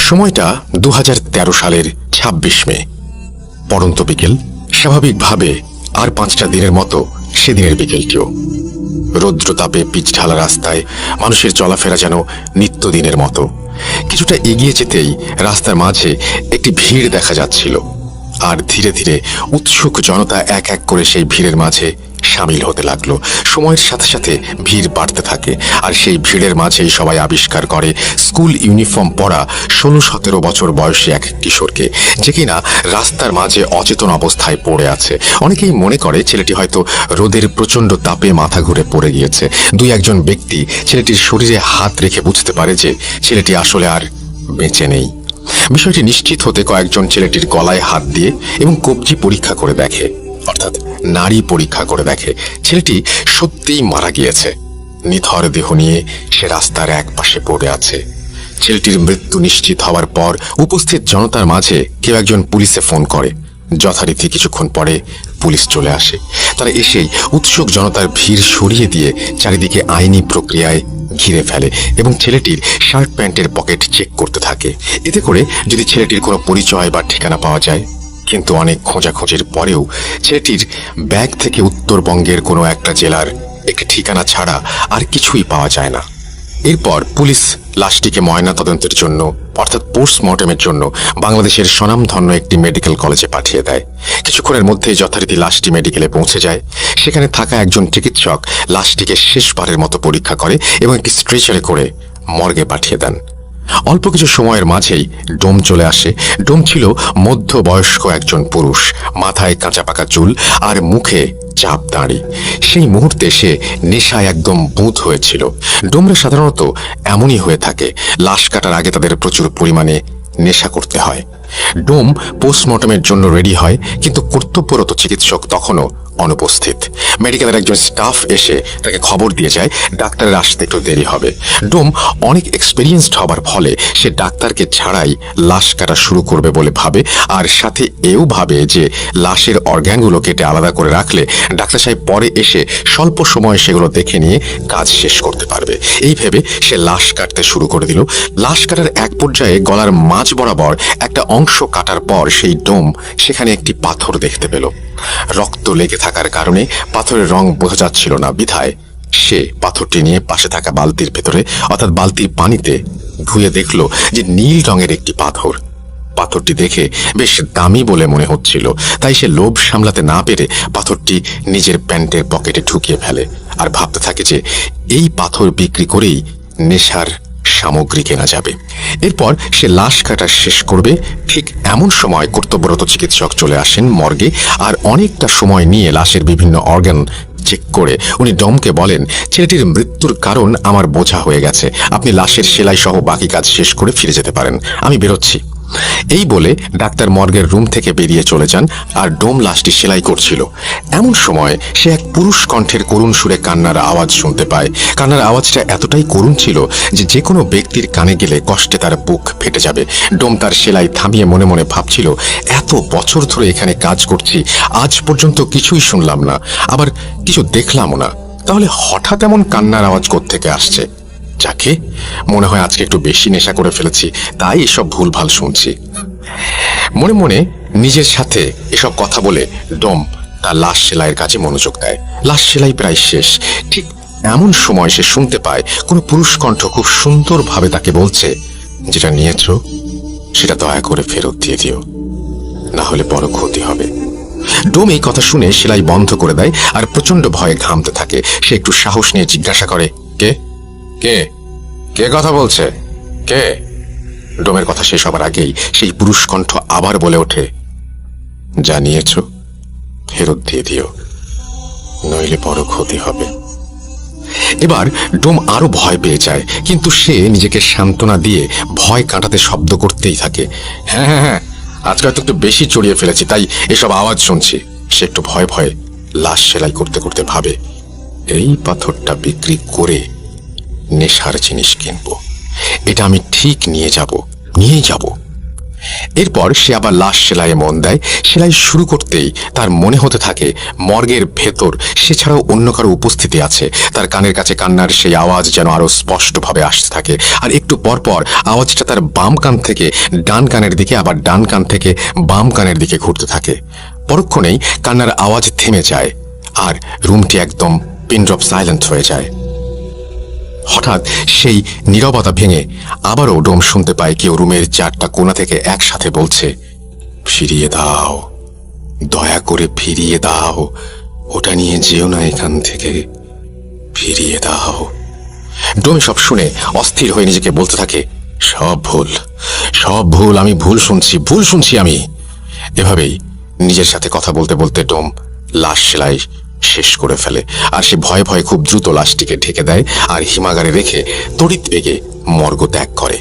সময়টা 2013 সালের 26 মে। পড়ন্ত বিকেল, স্বাভাবিকভাবে আর 5টা দিনের মতো সেদিনের বিকেলটিও। রৌদ্রতাপে পিচ ঢালা রাস্তায় মানুষের চলাফেরা যেন নিত্যদিনের মতো। কিছুটা এগিয়ে যেতেই রাস্তার মাঝে একটি ভিড় দেখা যাচ্ছিল, আর ধীরে ধীরে উৎসুক জনতা এক এক করে সেই ভিড়ের মাঝে সামিল হতে লাগলো। সময়ের সাথে সাথে ভিড় বাড়তে থাকে, আর সেই ভিড়ের মাঝেই সবাই আবিষ্কার করে স্কুল ইউনিফর্ম পরা 16-17 বছর বয়সী এক কিশোরকে, যে কিনা রাস্তার মাঝে অচেতন অবস্থায় পড়ে আছে। অনেকেই মনে করে ছেলেটি হয়তো রোদের প্রচণ্ড তাপে মাথা ঘুরে পড়ে গিয়েছে। দুই একজন ব্যক্তি ছেলেটির শরীরে হাত রেখে বুঝতে পারে যে ছেলেটি আসলে আর বেঁচে নেই। বিষয়টি নিশ্চিত হতে কয়েকজন ছেলেটির গলায় হাত দিয়ে এবং কবজি পরীক্ষা করে দেখে, অর্থাৎ নাড়ি পরীক্ষা করে দেখে ছেলেটি সত্যিই মারা গিয়েছে। নিথর দেহ নিয়ে সে রাস্তার এক পাশে পড়ে আছে। ছেলেটির মৃত্যু নিশ্চিত হওয়ার পর উপস্থিত জনতার মাঝে কেউ একজন পুলিশে ফোন করে। যথারীতি কিছুক্ষণ পরে পুলিশ চলে আসে। তারা এসেই উৎসুক জনতার ভিড় সরিয়ে দিয়ে চারিদিকে আইনি প্রক্রিয়ায় ঘিরে ফেলে এবং ছেলেটির শার্ট প্যান্টের পকেট চেক করতে থাকে, এতে করে যদি ছেলেটির কোনো পরিচয় বা ঠিকানা পাওয়া যায়। কিন্তু অনেক খোঁজাখুঁজির পরেও ছেলেটির ব্যাগ থেকে উত্তরবঙ্গের কোনো একটা জেলার একটি ঠিকানা ছাড়া আর কিছুই পাওয়া যায় না। এরপর পুলিশ লাশটিকে ময়না তদন্তের জন্য, অর্থাৎ পোস্টমর্টমের জন্য বাংলাদেশের স্বনামধন্য একটি মেডিকেল কলেজে পাঠিয়ে দেয়। কিছুক্ষণের মধ্যেই যথারীতি লাশটি মেডিকেলে পৌঁছে যায়। সেখানে থাকা একজন চিকিৎসক লাশটিকে শেষবারের মতো পরীক্ষা করে এবং একটি স্ট্রেচারে করে মর্গে পাঠিয়ে দেন। অল্প কিছু সময়ের মাঝেই ডোম চলে আসে। ডোম ছিল মধ্যবয়স্ক একজন পুরুষ, মাথায় কাঁচা পাকা চুল আর মুখে চাপ দাঁড়ি। সেই মুহূর্তে সে নেশায় একদম বুঁদ হয়েছিল। ডোমরা সাধারণত এমনই হয়ে থাকে, লাশ কাটার আগে তাদের প্রচুর পরিমাণে নেশা করতে হয়। ডোম পোস্টমর্টমের জন্য রেডি হয়, কিন্তু কর্তব্যরত চিকিৎসক তখনও অনুপস্থিত। মেডিকেলের একজন স্টাফ এসে তাকে খবর দিয়ে যায় ডাক্তারের আসতে একটু দেরি হবে। ডোম অনেক এক্সপেরিয়েন্সড হবার ফলে সে ডাক্তারকে ছাড়াই লাশ কাটা শুরু করবে বলে ভাবে, আর সাথে এও ভাবে যে লাশের অর্গ্যানগুলো কেটে আলাদা করে রাখলে ডাক্তার সাহেব পরে এসে স্বল্প সময়ে সেগুলো দেখে নিয়ে কাজ শেষ করতে পারবে। এই ভেবে সে লাশ কাটতে শুরু করে দিল। লাশ কাটার এক পর্যায়ে গলার মাঝ বরাবর একটা অংশ কাটার পর সেই ডোম সেখানে একটি পাথর দেখতে পেল। রক্ত লেগে থাকার কারণে পাথরের রং বোঝা যাচ্ছিল না, বিধায় সে পাথরটি নিয়ে পাশে থাকা বালতির ভেতরে, অর্থাৎ বালতির পানিতে ধুয়ে দেখল যে নীল রঙের একটি পাথর। পাথরটি দেখে বেশ দামি বলে মনে হচ্ছিল, তাই সে লোভ সামলাতে না পেরে পাথরটি নিজের প্যান্টের পকেটে ঢুকিয়ে ফেলে আর ভাবতে থাকে যে এই পাথর বিক্রি করেই নেশার সামগ্রী কেনা যাবে। এরপর সে লাশ কাটা শেষ করবে। ঠিক এমন সময় কর্তব্যরত চিকিৎসক চলে আসেন মর্গে, আর অনেকটা সময় নিয়ে লাশের বিভিন্ন অর্গান চেক করে উনি ডোমকে বলেন, ছেলেটির মৃত্যুর কারণ আমার বোঝা হয়ে গেছে, আপনি লাশের সেলাই সহ বাকি কাজ শেষ করে ফিরে যেতে পারেন, আমি বেরোচ্ছি। এই বলে ডাক্তার মর্গের রুম থেকে বেরিয়ে চলে যান, আর ডোম লাশটি সেলাই করছিল। এমন সময় সে এক পুরুষ কণ্ঠের করুণ সুরে কান্নার আওয়াজ শুনতে পায়। কান্নার আওয়াজটা এতটাই করুণ ছিল যে যে কোনো ব্যক্তির কানে গেলে কষ্টে তার বুক ফেটে যাবে। ডোম তার সেলাই থামিয়ে মনে মনে ভাবছিল, এত বছর ধরে এখানে কাজ করছি, আজ পর্যন্ত কিছুই শুনলাম না, আবার কিছু দেখলামও না, তাহলে হঠাৎ এমন কান্নার আওয়াজ কোত্থেকে আসছে? যাকে মনে হয় আজকে একটু বেশি নেশা করে ফেলেছি, তাই এসব ভুলভাল শুনছি। মনে মনে নিজের সাথে এসব কথা বলে ডোম তার লাশ সেলাইয়ের কাজে মনোযোগ দেয়। লাশ সেলাই প্রায় শেষ। ঠিক এমন সময় সে শুনতে পায় কোনো পুরুষ কণ্ঠ খুব সুন্দরভাবে তাকে বলছে, যেটা নিয়েছ সেটা দয়া করে ফেরত দিয়ে দিও, না হলে বড় ক্ষতি হবে। ডোম এই কথা শুনে সেলাই বন্ধ করে দেয় আর প্রচন্ড ভয়ে ঘামতে থাকে। সে একটু সাহস নিয়ে জিজ্ঞাসা করে, কে কে কে কথা বলছে, কে? ডোমের কথা শেষ হবার আগেই সেই পুরুষ কণ্ঠ আবার বলে ওঠে, জানিয়েছ ফেরত দিয়ে দিও, নইলে বড় ক্ষতি হবে। এবার ডোম আরো ভয় পেয়ে যায়, কিন্তু সে নিজেকে সান্ত্বনা দিয়ে ভয় কাটাতে শব্দ করতেই থাকে, হ্যাঁ হ্যাঁ হ্যাঁ, আজকাল তো একটু বেশি চড়িয়ে ফেলেছি, তাই এসব আওয়াজ শুনছি। সে একটু ভয়ে ভয়ে লাশ সেলাই করতে করতে ভাবে, এই পাথরটা বিক্রি করে নেশার জিনিস কিনবো, এটা আমি ঠিক নিয়েই যাব। এরপর সে আবার লাশ সেলাইয়ে মন দেয়। সেলাই শুরু করতেই তার মনে হতে থাকে মর্গের ভেতর সে ছাড়াও অন্য কারো উপস্থিতি আছে। তার কানের কাছে কান্নার সেই আওয়াজ যেন আরো স্পষ্টভাবে আসতে থাকে, আর একটু পরপর আওয়াজটা তার বাম কান থেকে ডান কানের দিকে, আবার ডান কান থেকে বাম কানের দিকে ঘুরতে থাকে। পরক্ষণেই কান্নার আওয়াজ থেমে যায় আর রুমটি একদম পিনড্রপ সাইলেন্ট হয়ে যায়। হঠাৎ সেই নীরবতা ভেঙে আবারও ডোম শুনতে পায় কেউ রুমের 4টা কোণা থেকে একসাথে বলছে, ফিরিয়ে দাও, দয়া করে ফিরিয়ে দাও, ওটা নিয়ে যেও না এখান থেকে, ফিরিয়ে দাও। ডোম সব শুনে অস্থির হয়ে নিজেকে বলতে থাকে, সব ভুল, সব ভুল, আমি ভুল শুনছি আমি। এভাবেই নিজের সাথে কথা বলতে বলতে ডোম লাশ সেলাই শেষ করে ফেলে, আর সে ভয়ে ভয়ে খুব দ্রুত লাশটিকে ঢেকে দেয় আর হিমাগারে রেখে তড়িৎ বেগে মর্গ ত্যাগ করে।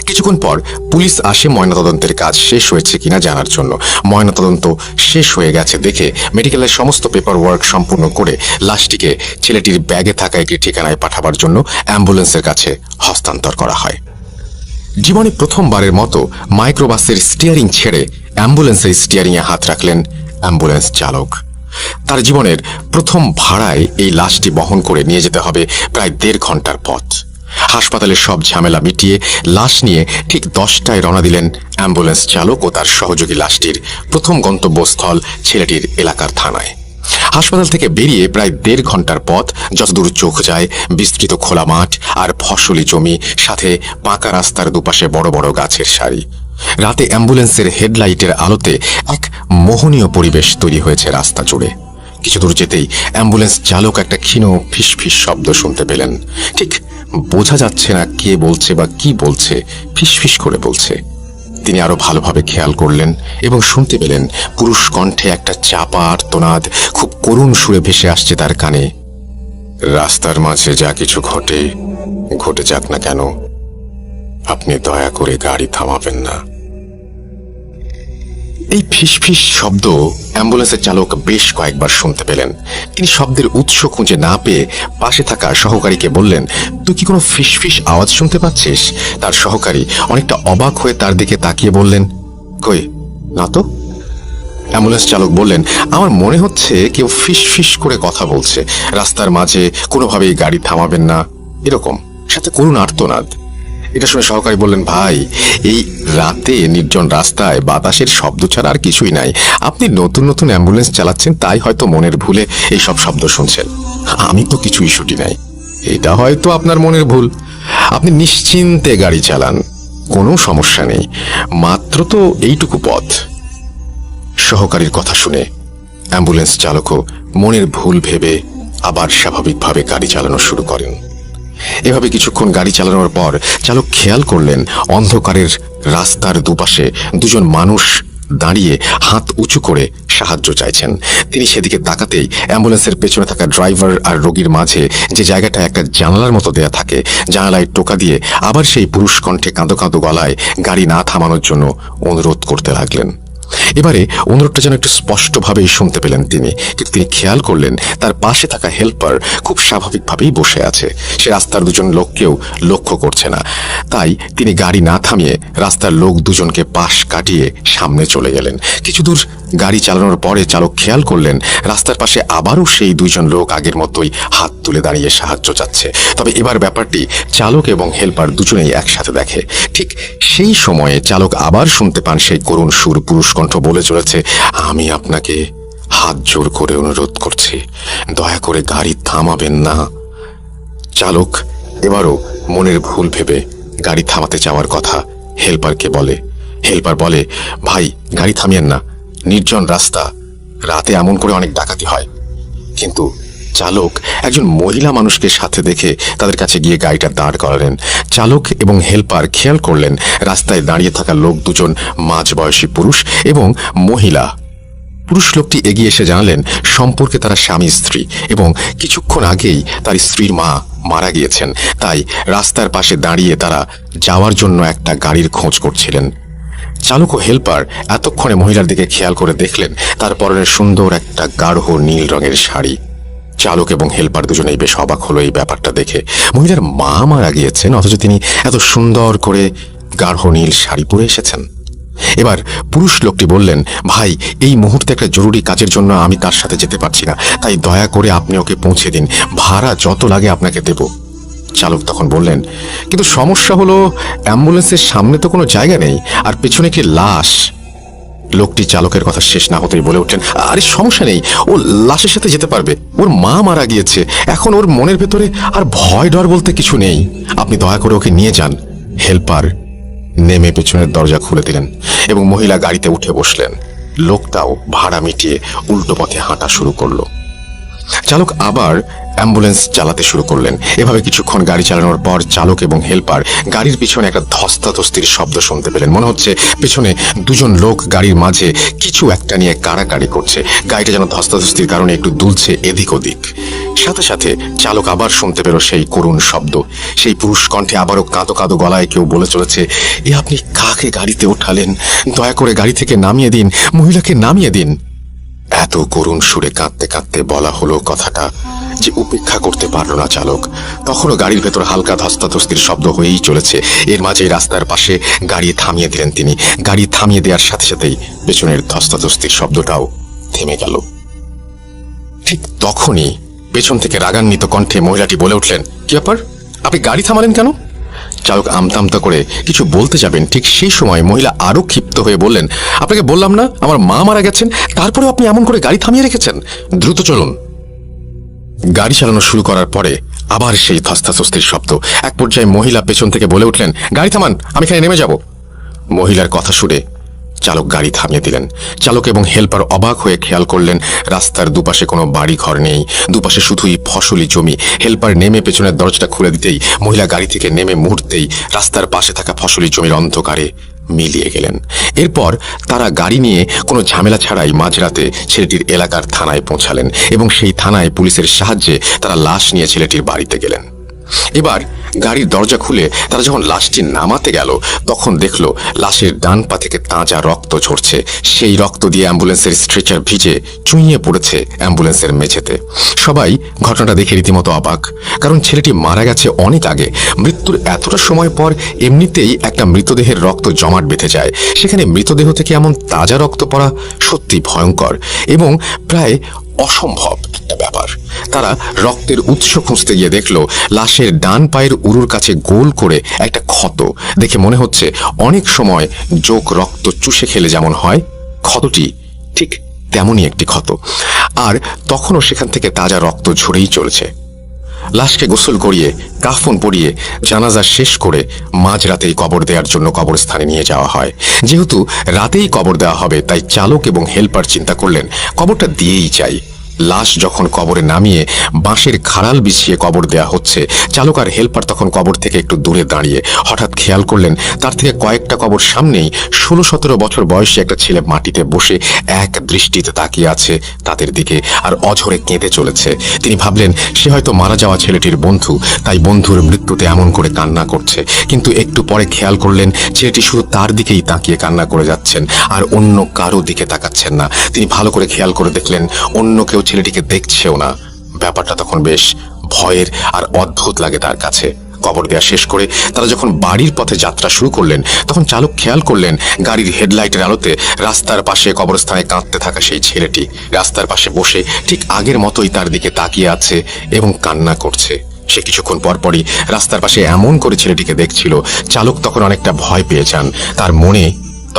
কিছুক্ষণ পর পুলিশ আসে ময়নাতদন্তের কাজ শেষ হয়েছে কিনা জানার জন্য। ময়নাতদন্ত শেষ হয়ে গেছে দেখে মেডিকেলের সমস্ত পেপার ওয়ার্ক সম্পূর্ণ করে লাশটিকে ছেলেটির ব্যাগে থাকা একটি ঠিকানায় পাঠাবার জন্য অ্যাম্বুলেন্সের কাছে হস্তান্তর করা হয়। জীবনে প্রথমবারের মতো মাইক্রোবাসের স্টিয়ারিং ছেড়ে অ্যাম্বুলেন্সের স্টিয়ারিংয়ে হাত রাখলেন অ্যাম্বুলেন্স চালক। তার জীবনের প্রথম ভাড়ায় এই লাশটি বহন করে নিয়ে যেতে হবে প্রায় 1.5 ঘন্টার পথ। হাসপাতালের সব ঝামেলা মিটিয়ে লাশ নিয়ে ঠিক 10টায় রওনা দিলেন অ্যাম্বুলেন্স চালক ও তার সহযোগী লাশটির প্রথম গন্তব্যস্থল ছেলেটির এলাকার থানায়। হাসপাতাল থেকে বেরিয়ে প্রায় 1.5 ঘন্টার পথ। যতদূর চোখ যায় বিস্তৃত খোলা মাঠ আর ফসলি জমি, সাথে পাকা রাস্তার দুপাশে বড় বড় গাছের সারি। রাতে অ্যাম্বুলেন্সের হেডলাইটের আলোতে এক মোহনীয় পরিবেশ তৈরি হয়েছে রাস্তা জুড়ে। কিছু দূর যেতেই অ্যাম্বুলেন্স চালক একটা ক্ষীণ ফিসফিস শব্দ শুনতে পেলেন। ঠিক বোঝা যাচ্ছে না কে বলছে বা কি বলছে, ফিসফিস করে বলছে। তিনি আরো ভালোভাবে খেয়াল করলেন এবং শুনতে পেলেন পুরুষ কণ্ঠে একটা চাপা আর্তনাদ খুব করুণ সুরে ভেসে আসছে তার কানে। রাস্তার মাঝে যা কিছু ঘটে যাক না কেন, আপনি দয়া করে গাড়ি থামাবেন না। এই ফিসফিস শব্দ অ্যাম্বুলেন্সের চালক বেশ কয়েকবার শুনতে পেলেন। তিনি শব্দের উৎস খুঁজে না পেয়ে পাশে থাকা সহকারীকে বললেন, তুই কি কোনো ফিসফিস আওয়াজ শুনতে পাচ্ছিস? তার সহকারী অনেকটা অবাক হয়ে তার দিকে তাকিয়ে বললেন, কই না তো। অ্যাম্বুলেন্স চালক বললেন, আমার মনে হচ্ছে কেউ ফিসফিস করে কথা বলছে, রাস্তার মাঝে কোনোভাবেই গাড়ি থামাবেন না, এরকম, সাথে করুণ আর্তনাদ। এটা শুনে সহকারী বললেন, ভাই, এই রাতে নির্জন রাস্তায় বাতাসের শব্দ ছাড়া আর কিছুই নাই। আপনি নতুন নতুন অ্যাম্বুলেন্স চালাচ্ছেন, তাই হয়তো মনের ভুলে এই সব শব্দ শুনছেন। আমি তো কিছু ইস্যুটি নাই, এটা হয়তো আপনার মনের ভুল। আপনি নিশ্চিন্তে গাড়ি চালান, কোনো সমস্যা নেই, মাত্র তো এইটুকু পথ। সহকারীর কথা শুনে অ্যাম্বুলেন্স চালকও মনের ভুল ভেবে আবার স্বাভাবিকভাবে গাড়ি চালানো শুরু করেন। এভাবে কিছুক্ষণ গাড়ি চালানোর পর চালক খেয়াল করলেন অন্ধকারের রাস্তার দুপাশে দুজন মানুষ দাঁড়িয়ে হাত উঁচু করে সাহায্য চাইছেন। তিনি সেদিকে তাকাতেই অ্যাম্বুলেন্সের পেছনে থাকা ড্রাইভার আর রোগীর মাঝে যে জায়গাটা একটা জানালার মতো দেয়া থাকে, জানালায় টোকা দিয়ে আবার সেই পুরুষ কণ্ঠে কাঁদো কাঁদো গলায় গাড়ি না থামানোর জন্য অনুরোধ করতে লাগলেন। এবারে অনুরোধটা যেন একটু স্পষ্টভাবেই শুনতে পেলেন তিনি, কিন্তু তিনি খেয়াল করলেন তার পাশে থাকা হেল্পার খুব স্বাভাবিকভাবেই বসে আছে। সে রাস্তার দুজন লোককেও লক্ষ্য করছে না। তাই তিনি গাড়ি না থামিয়ে রাস্তার লোক দুজনকে পাশ কাটিয়ে সামনে চলে গেলেন। কিছু দূর গাড়ি চালানোর পরে চালক খেয়াল করলেন রাস্তার পাশে আবারও সেই দুজন লোক আগের মতোই হাত তুলে দাঁড়িয়ে সাহায্য চাচ্ছে। তবে এবার ব্যাপারটি চালক এবং হেল্পার দুজনেই একসাথে দেখে। ঠিক সেই সময়ে চালক আবার শুনতে পান সেই করুণ সুর, পুরুষ কণ্ঠ বলে চলেছে, আমি আপনাকে হাত জোর করে অনুরোধ করছি, দয়া করে গাড়ি থামাবেন না। চালক এবারও মনের ভুল ভেবে গাড়ি থামাতে চাওয়ার কথা হেল্পারকে বলে। হেল্পার বলে, ভাই, গাড়ি থামিয়েন না, নির্জন রাস্তা, রাতে এমন করে অনেক ডাকাতি হয়। কিন্তু চালক একজন মহিলা মানুষকে সাথে দেখে তাদের কাছে গিয়ে গাড়িটা দাঁড় করালেন। চালক এবং হেল্পার খেয়াল করলেন রাস্তায় দাঁড়িয়ে থাকা লোক দুজন মাঝবয়সী পুরুষ এবং মহিলা। পুরুষ লোকটি এগিয়ে এসে জানালেন সম্পর্কে তারা স্বামী স্ত্রী এবং কিছুক্ষণ আগেই তার স্ত্রীর মা মারা গিয়েছেন, তাই রাস্তার পাশে দাঁড়িয়ে তারা যাওয়ার জন্য একটা গাড়ির খোঁজ করছিলেন। চালক ও হেল্পার এতক্ষণে মহিলার দিকে খেয়াল করে দেখলেন তার পরনে সুন্দর একটা গাঢ় নীল রঙের শাড়ি। চালক এবং হেল্পার দুজনেই বেশ অবাক হলো এই ব্যাপারটা দেখে। মহিলার মা মারা গিয়েছেন, অথচ তিনি এত সুন্দর করে গাঢ় নীল শাড়ি পরে এসেছেন। এবার পুরুষ লোকটি বললেন, ভাই, এই মুহূর্তে একটা জরুরি কাজের জন্য আমি তার সাথে যেতে পারছি না, তাই দয়া করে আপনি ওকে পৌঁছে দিন, ভাড়া যত লাগে আপনাকে দেব। চালক তখন বললেন, কিন্তু সমস্যা হলো অ্যাম্বুলেন্সের সামনে তো কোনো জায়গা নেই, আর পেছনে একটি লাশ। লোকটি চালকের কথা শেষ না হতেই বলে উঠলেন, আরে সমস্যা নেই, ও লাশের সাথে যেতে পারবে, ওর মা মারা গিয়েছে, এখন ওর মনের ভেতরে আর ভয় ডর বলতে কিছু নেই, আপনি দয়া করে ওকে নিয়ে যান। হেল্পার নেমে পেছনের দরজা খুলে দিলেন এবং মহিলা গাড়িতে উঠে বসলেন। লোকটাও ভাড়া মিটিয়ে উল্টো পথে হাঁটা শুরু করলো। চালক আবার অ্যাম্বুলেন্স চালাতে শুরু করলেন। এভাবে কিছুক্ষণ গাড়ি চালানোর পর চালক এবং হেল্পার গাড়ির পিছনে একটা ধস্তাধস্তির শব্দ শুনতে পেলেন। মনে হচ্ছে পেছনে দুজন লোক গাড়ির মাঝে কিছু একটা নিয়ে কাড়াকাড়ি করছে। গাড়িটা যেন ধস্তাধস্তির কারণে একটু দুলছে এদিক ওদিক। সাথে সাথে চালক আবার শুনতে পেল সেই করুণ শব্দ। সেই পুরুষ কণ্ঠে আবারও কাঁদো কাঁদো গলায় কেউ বলে চলেছে, এ আপনি কাকে গাড়িতে ওঠালেন? দয়া করে গাড়ি থেকে নামিয়ে দিন, মহিলাকে নামিয়ে দিন। এত করুণ সুরে কাঁদতে কাঁদতে বলা হলো কথাটা যে উপেক্ষা করতে পারল না চালক। তখনও গাড়ির ভেতর হালকা ধস্তাধস্তির শব্দ হয়েই চলেছে। এর মাঝে রাস্তার পাশে গাড়ি থামিয়ে দিলেন তিনি। গাড়ি থামিয়ে দেওয়ার সাথে সাথেই পেছনের ধস্তাধস্তির শব্দটাও থেমে গেল। ঠিক তখনই পেছন থেকে রাগান্বিত কণ্ঠে মহিলাটি বলে উঠলেন, কি ব্যাপার, আপনি গাড়ি থামালেন কেন? চালক আমতামতা করে কিছু বলতে যাবেন, ঠিক সেই সময় মহিলা আরো ক্ষিপ্ত হয়ে বললেন, আপনাকে বললাম না আমার মা মারা গেছেন, তারপরেও আপনি এমন করে গাড়ি থামিয়ে রেখেছেন, দ্রুত চলুন। গাড়ি চালানো শুরু করার পরে আবার সেই ধস্তাধস্তির শব্দ। এক পর্যায়ে মহিলা পেছন থেকে বলে উঠলেন, গাড়ি থামান, আমি এখানে নেমে যাব। মহিলার কথা শুনে চালক গাড়ি থামিয়ে দিলেন। চালক এবং হেল্পার অবাক হয়ে খেয়াল করলেন রাস্তার দুপাশে কোনো বাড়ি ঘর নেই, দুপাশে শুধুই ফসলি জমি। হেল্পার নেমে পেছনের দরজাটা খুলে দিতেই মহিলা গাড়ি থেকে নেমে মুহূর্তেই রাস্তার পাশে থাকা ফসলি জমির অন্ধকারে মিলিয়ে গেলেন। এরপর তারা গাড়ি নিয়ে কোনো ঝামেলা ছাড়াই মাঝরাতে ছেলেটির এলাকার থানায় পৌঁছালেন এবং সেই থানায় পুলিশের সাহায্যে তারা লাশ নিয়ে ছেলেটির বাড়িতে গেলেন। এবার গাড়ির দরজা খুলে তারা যখন লাশটি নামাতে গেল তখন দেখলো লাশের ডান পা থেকে তাজা রক্ত ঝরছে। সেই রক্ত দিয়ে অ্যাম্বুলেন্সের স্ট্রেচার ভিজে চুইয়ে পড়েছে অ্যাম্বুলেন্সের মেঝেতে। সবাই ঘটনাটা দেখে রীতিমতো অবাক, কারণ ছেলেটি মারা গেছে অনেক আগে। মৃত্যুর এতটা সময় পর এমনিতেই একটা মৃতদেহের রক্ত জমাট বেঁধে যায়, সেখানে মৃতদেহ থেকে এমন তাজা রক্ত পড়া সত্যি ভয়ঙ্কর এবং প্রায় অসম্ভব একটা ব্যাপার। তারা রক্তের উৎস খুঁজতে গিয়ে দেখলো লাশের ডান পায়ের উরুর কাছে গোল করে একটা ক্ষত। দেখে মনে হচ্ছে অনেক সময় জোক রক্ত চুষে খেলে যেমন হয়, ক্ষতটি ঠিক তেমনই একটি ক্ষত। আর তখনও সেখান থেকে তাজা রক্ত ঝরেই চলেছে। লাশকে গোসল করিয়ে কাফন পরিয়ে জানাজা শেষ করে মাঝরাতেই কবর দেওয়ার জন্য কবরস্থানে নিয়ে যাওয়া হয়। যেহেতু রাতেই কবর দেওয়া হবে তাই চালক এবং হেল্পার চিন্তা করলেন কবরটা দিয়েই চাই। লাশ যখন কবরে নামিয়ে বাঁশের খাড়াল বিছিয়ে কবর দেয়া হচ্ছে, চালক আর হেল্পার তখন কবর থেকে একটু দূরে দাঁড়িয়ে হঠাৎ খেয়াল করলেন তার থেকে কয়েকটা কবর সামনেই 16-17 বছর বয়সী একটা ছেলে মাটিতে বসে এক দৃষ্টিতে তাকিয়ে আছে তাদের দিকে আর অঝরে কেঁদে চলেছে। তিনি ভাবলেন সে হয়তো মারা যাওয়া ছেলেটির বন্ধু, তাই বন্ধুর মৃত্যুতে এমন করে কান্না করছে। কিন্তু একটু পরে খেয়াল করলেন ছেলেটি শুধু তার দিকেই তাকিয়ে কান্না করে যাচ্ছেন আর অন্য কারো দিকে তাকাচ্ছেন না। তিনি ভালো করে খেয়াল করে দেখলেন অন্য কেউ ছেলেটিকে দেখছেও না। ব্যাপারটা তখন বেশ ভয়ের আর অদ্ভুত লাগে তার কাছে। কবর দেওয়া শেষ করে তারা যখন বাড়ির পথে যাত্রা শুরু করলেন তখন চালক খেয়াল করলেন গাড়ির হেডলাইটের আলোতে রাস্তার পাশে কবরস্থানে কাঁদতে থাকা সেই ছেলেটি রাস্তার পাশে বসে ঠিক আগের মতোই তার দিকে তাকিয়ে আছে এবং কান্না করছে। সে কিছুক্ষণ পরপরই রাস্তার পাশে এমন করে ছেলেটিকে দেখছিল। চালক তখন অনেকটা ভয় পেয়ে যান। তার মনে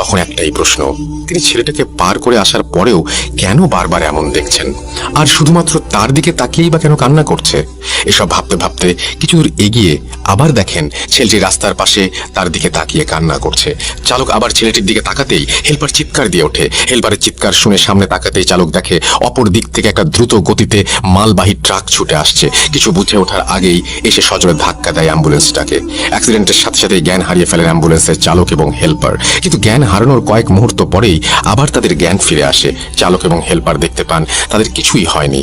তখন একটাই প্রশ্ন, তিনি ছেলেটাকে পার করে আসার পরেও কেন বারবার এমন দেখছেন, আর শুধুমাত্র তার দিকে তাকিয়েই বা কেন কান্না করছে। এসব ভাবতে ভাবতে কিছু দূর এগিয়ে আবার দেখেন ছেলেটি রাস্তার পাশে তার দিকে তাকিয়ে কান্না করছে। চালক আবার ছেলেটির দিকে তাকাতেই হেল্পার চিৎকার দিয়ে ওঠে। হেল্পারের চিৎকার শুনে সামনে তাকাতেই চালক দেখে অপর দিক থেকে একটা দ্রুত গতিতে মালবাহী ট্রাক ছুটে আসছে। কিছু বুঝে ওঠার আগেই এসে সজোরে ধাক্কা দেয় অ্যাম্বুলেন্সটাকে। অ্যাক্সিডেন্টের সাথে সাথেই জ্ঞান হারিয়ে ফেলেন অ্যাম্বুলেন্সের চালক এবং হেল্পার। কিন্তু জ্ঞান হারানোর কয়েক মুহূর্ত পরেই আবার তাদের জ্ঞান ফিরে আসে। চালক এবং হেল্পার দেখতে পান তাদের কিছুই হয়নি।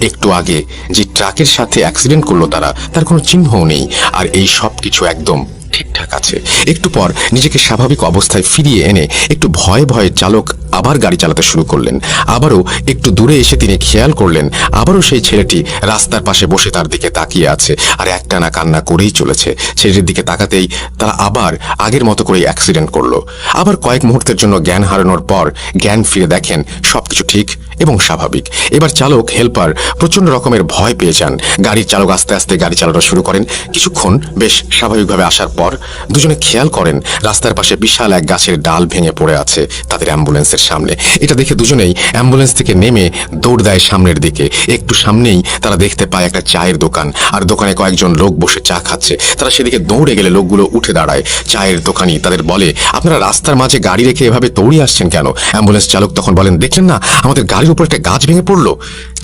একটু আগে যে ট্রাকের সাথে অ্যাক্সিডেন্ট করলো তার কোনো চিহ্নও নেই, আর এই সব কিছু একদম ঠিকঠাক আছে। একটু পর নিজেকে স্বাভাবিক অবস্থায় ফিরিয়ে এনে একটু ভয়ে ভয়ে চালক আবার গাড়ি চালাতে শুরু করলেন। আবারও একটু দূরে এসে তিনি খেয়াল করলেন আবারও সেই ছেলেটি রাস্তার পাশে বসে তার দিকে তাকিয়ে আছে আর একটানা কান্না করেই চলেছে। ছেলেটির দিকে তাকাতেই তারা আবার আগের মতো করেই অ্যাক্সিডেন্ট করলো। আবার কয়েক মুহূর্তের জন্য জ্ঞান হারানোর পর জ্ঞান ফিরে দেখেন সবকিছু ঠিক এবং স্বাভাবিক। এবার চালক হেল্পার প্রচন্ড রকমের ভয় পেয়ে যান। গাড়ির চালক আস্তে আস্তে গাড়ি চালানো শুরু করেন। কিছুক্ষণ বেশ স্বাভাবিকভাবে আসার পর দুজনে খেয়াল করেন রাস্তার পাশে বিশাল এক গাছের ডাল ভেঙে পড়ে আছে তাদের অ্যাম্বুলেন্সের সামনে। এটা দেখে দুজনেই অ্যাম্বুলেন্স থেকে নেমে দৌড় দেয় সামনের দিকে। একটু সামনেই তারা দেখতে পায় একটা চায়ের দোকান, আর দোকানে কয়েকজন লোক বসে চা খাচ্ছে। তারা সেদিকে দৌড়ে গেলে লোকগুলো উঠে দাঁড়ায়। চায়ের দোকানি তাদের বলে, আপনারা রাস্তার মাঝে গাড়ি রেখে এভাবে দৌড়িয়ে আসছেন কেন? অ্যাম্বুলেন্স চালক তখন বলেন, দেখলেন না আমাদের গাড়ির উপর একটা গাছ ভেঙে পড়লো।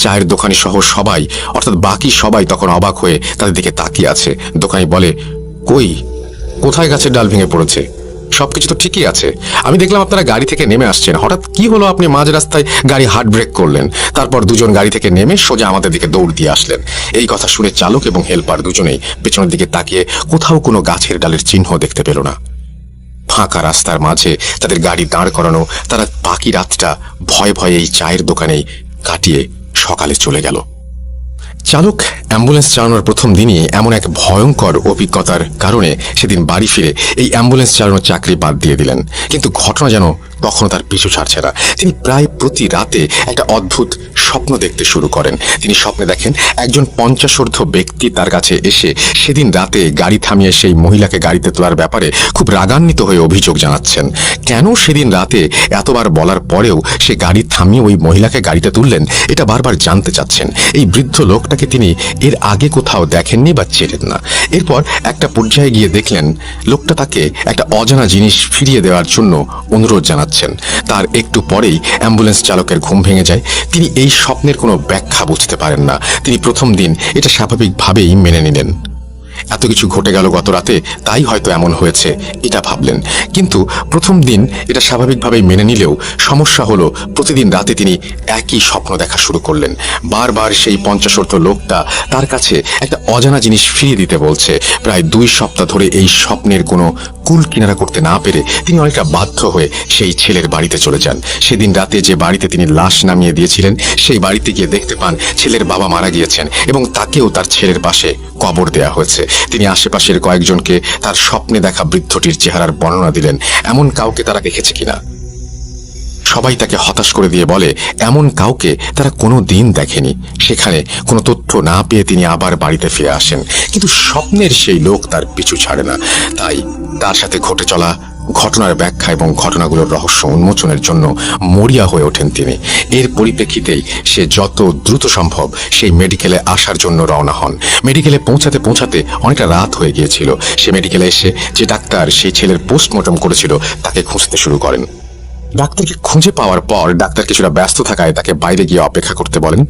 চায়ের দোকানি সহ সবাই অর্থাৎ বাকি সবাই তখন অবাক হয়ে তাদের দিকে তাকিয়ে আছে। দোকানি বলে, কোথায় গাছের ডাল ভেঙে পড়েছে? সবকিছু তো ঠিকই আছে। আমি দেখলাম আপনারা গাড়ি থেকে নেমে আসছেন, হঠাৎ কি হলো আপনি মাঝ রাস্তায় গাড়ি হার্ড ব্রেক করলেন, তারপর দুজন গাড়ি থেকে নেমে সোজা আমাদের দিকে দৌড় দিয়ে আসলেন। এই কথা শুনে চালক এবং হেল্পার দুজনেই পেছনের দিকে তাকিয়ে কোথাও কোনো গাছের ডালের চিহ্ন দেখতে পেল না। ফাঁকা রাস্তার মাঝে তাদের গাড়ি দাঁড় করানো, তারা বাকি রাতটা ভয়ে ভয়ে এই চায়ের দোকানেই কাটিয়ে সকালে চলে গেল। চালক অ্যাম্বুলেন্স চালানোর প্রথম দিনই এমন এক ভয়ঙ্কর অভিজ্ঞতার কারণে সেদিন বাড়ি ফিরে এই অ্যাম্বুলেন্স চালানোর চাকরি বাদ দিয়ে দিলেন। কিন্তু ঘটনা যেন তখনও তার পিছু ছাড়ছে না। তিনি প্রায় প্রতি রাতে একটা অদ্ভুত স্বপ্ন দেখতে শুরু করেন। তিনি স্বপ্নে দেখেন একজন 50 ব্যক্তি তার কাছে এসে সেদিন রাতে গাড়ি থামিয়ে সেই মহিলাকে গাড়িতে তোলার ব্যাপারে খুব রাগান্বিত হয়ে অভিযোগ জানাচ্ছেন। কেন সেদিন রাতে এতবার বলার পরেও সে গাড়ি থামিয়ে ওই মহিলাকে গাড়িতে তুললেন, এটা বারবার জানতে চাচ্ছেন। এই বৃদ্ধ লোকটাকে তিনি এর আগে কোথাও দেখেননি বা চেনেন না। এরপর একটা পর্যায়ে গিয়ে দেখলেন লোকটা তাকে একটা অজানা জিনিস ফিরিয়ে দেওয়ার জন্য অনুরোধ জানাচ্ছেন। তার একটু পরেই অ্যাম্বুলেন্স চালকের ঘুম ভেঙে যায়। তিনি এই স্বপ্নের কোনো ব্যাখ্যা বুঝতে পারেন না। তিনি প্রথম দিন এটা স্বাভাবিকভাবেই মেনে নিলেন। এত কিছু ঘটে গেল গত রাতে, তাই হয়তো এমন হয়েছে এটা ভাবলেন। কিন্তু প্রথম দিন এটা স্বাভাবিকভাবেই মেনে নিলেও সমস্যা হলো প্রতিদিন রাতে তিনি একই স্বপ্ন দেখা শুরু করলেন। বারবার সেই 50 লোকটা তার কাছে একটা অজানা জিনিস ফিরিয়ে দিতে বলছে। প্রায় 2 সপ্তাহ ধরে এই স্বপ্নের কোনো কুল কিনারা করতে না পেরে তিনি অনেকটা বাধ্য হয়ে সেই ছেলের বাড়িতে চলে যান। সেদিন রাতে যে বাড়িতে তিনি লাশ নামিয়ে দিয়েছিলেন সেই বাড়িতে গিয়ে দেখতে পান ছেলের বাবা মারা গিয়েছেন এবং তাকেও তার ছেলের পাশে কবর দেয়া হয়েছে। তিনি আশেপাশের কয়েকজনকে তার স্বপ্নে দেখা বৃদ্ধটির চেহারার বর্ণনা দিলেন, এমন কাউকে তারা দেখেছে কিনা। সবাই তাকে হতাশ করে দিয়ে বলে এমন কাউকে তারা কোনো দিন দেখেনি। সেখানে কোনো তথ্য না পেয়ে তিনি আবার বাড়িতে ফিরে আসেন, কিন্তু স্বপ্নের সেই লোক তার পিছু ছাড়ে না। তাই তার সাথে ঘটে চলা ঘটনার ব্যাখ্যা এবং ঘটনাগুলোর রহস্য উন্মোচনের জন্য মরিয়া হয়ে ওঠেন তিনি। এর পরিপ্রেক্ষিতেই সে যত দ্রুত সম্ভব সেই মেডিকেলে আসার জন্য রওনা হন। মেডিকেলে পৌঁছাতে পৌঁছাতে অনেকটা রাত হয়ে গিয়েছিল। সে মেডিকেলে এসে যে ডাক্তার সেই ছেলের পোস্টমর্টম করেছিল তাকে খুঁজতে শুরু করেন। ডাক্তারকে খুঁজে পাওয়ার পর ডাক্তার কিছুটা ব্যস্ত থাকায় তাকে বাইরে গিয়ে অপেক্ষা করতে বলেন।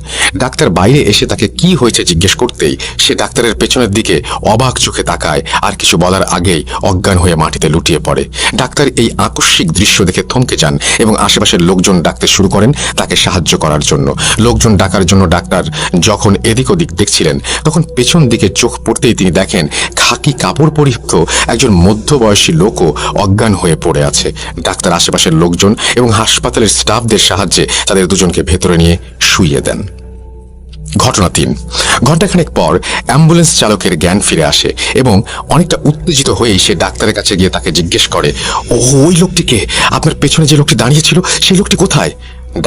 ডাক্তার বাইরে এসে তাকে কি হয়েছে জিজ্ঞেস করতেই সে ডাক্তারের পেছনের দিকে অবাক চোখে তাকায়, আর কিছু বলার আগেই অজ্ঞান হয়ে মাটিতে লুটিয়ে পড়ে। ডাক্তার এই আকস্মিক দৃশ্য দেখে থমকে যান এবং আশেপাশের লোকজন ডাকতে শুরু করেন তাকে সাহায্য করার জন্য। লোকজন ডাকার জন্য ডাক্তার যখন এদিক ওদিক দেখছিলেন তখন পেছন দিকে চোখ পড়তেই তিনি দেখেন খাকি কাপড় পরিহিত একজন মধ্যবয়সী লোকও অজ্ঞান হয়ে পড়ে আছে। ডাক্তার আশেপাশের লোকজন এবং হাসপাতালের স্টাফদের সাহায্যে তাদের দুজনকে ভেতরে নিয়ে শুইয়ে দেন। ঘটনা 3। ঘণ্টাখানেক পর অ্যাম্বুলেন্স চালকের জ্ঞান ফিরে আসে এবং অনেকটা উত্তেজিত হয়েই সে ডাক্তারের কাছে গিয়ে তাকে জিজ্ঞেস করে, ওই লোকটিকে, আপনার পেছনে যে লোকটি দাঁড়িয়েছিল সেই লোকটি কোথায়?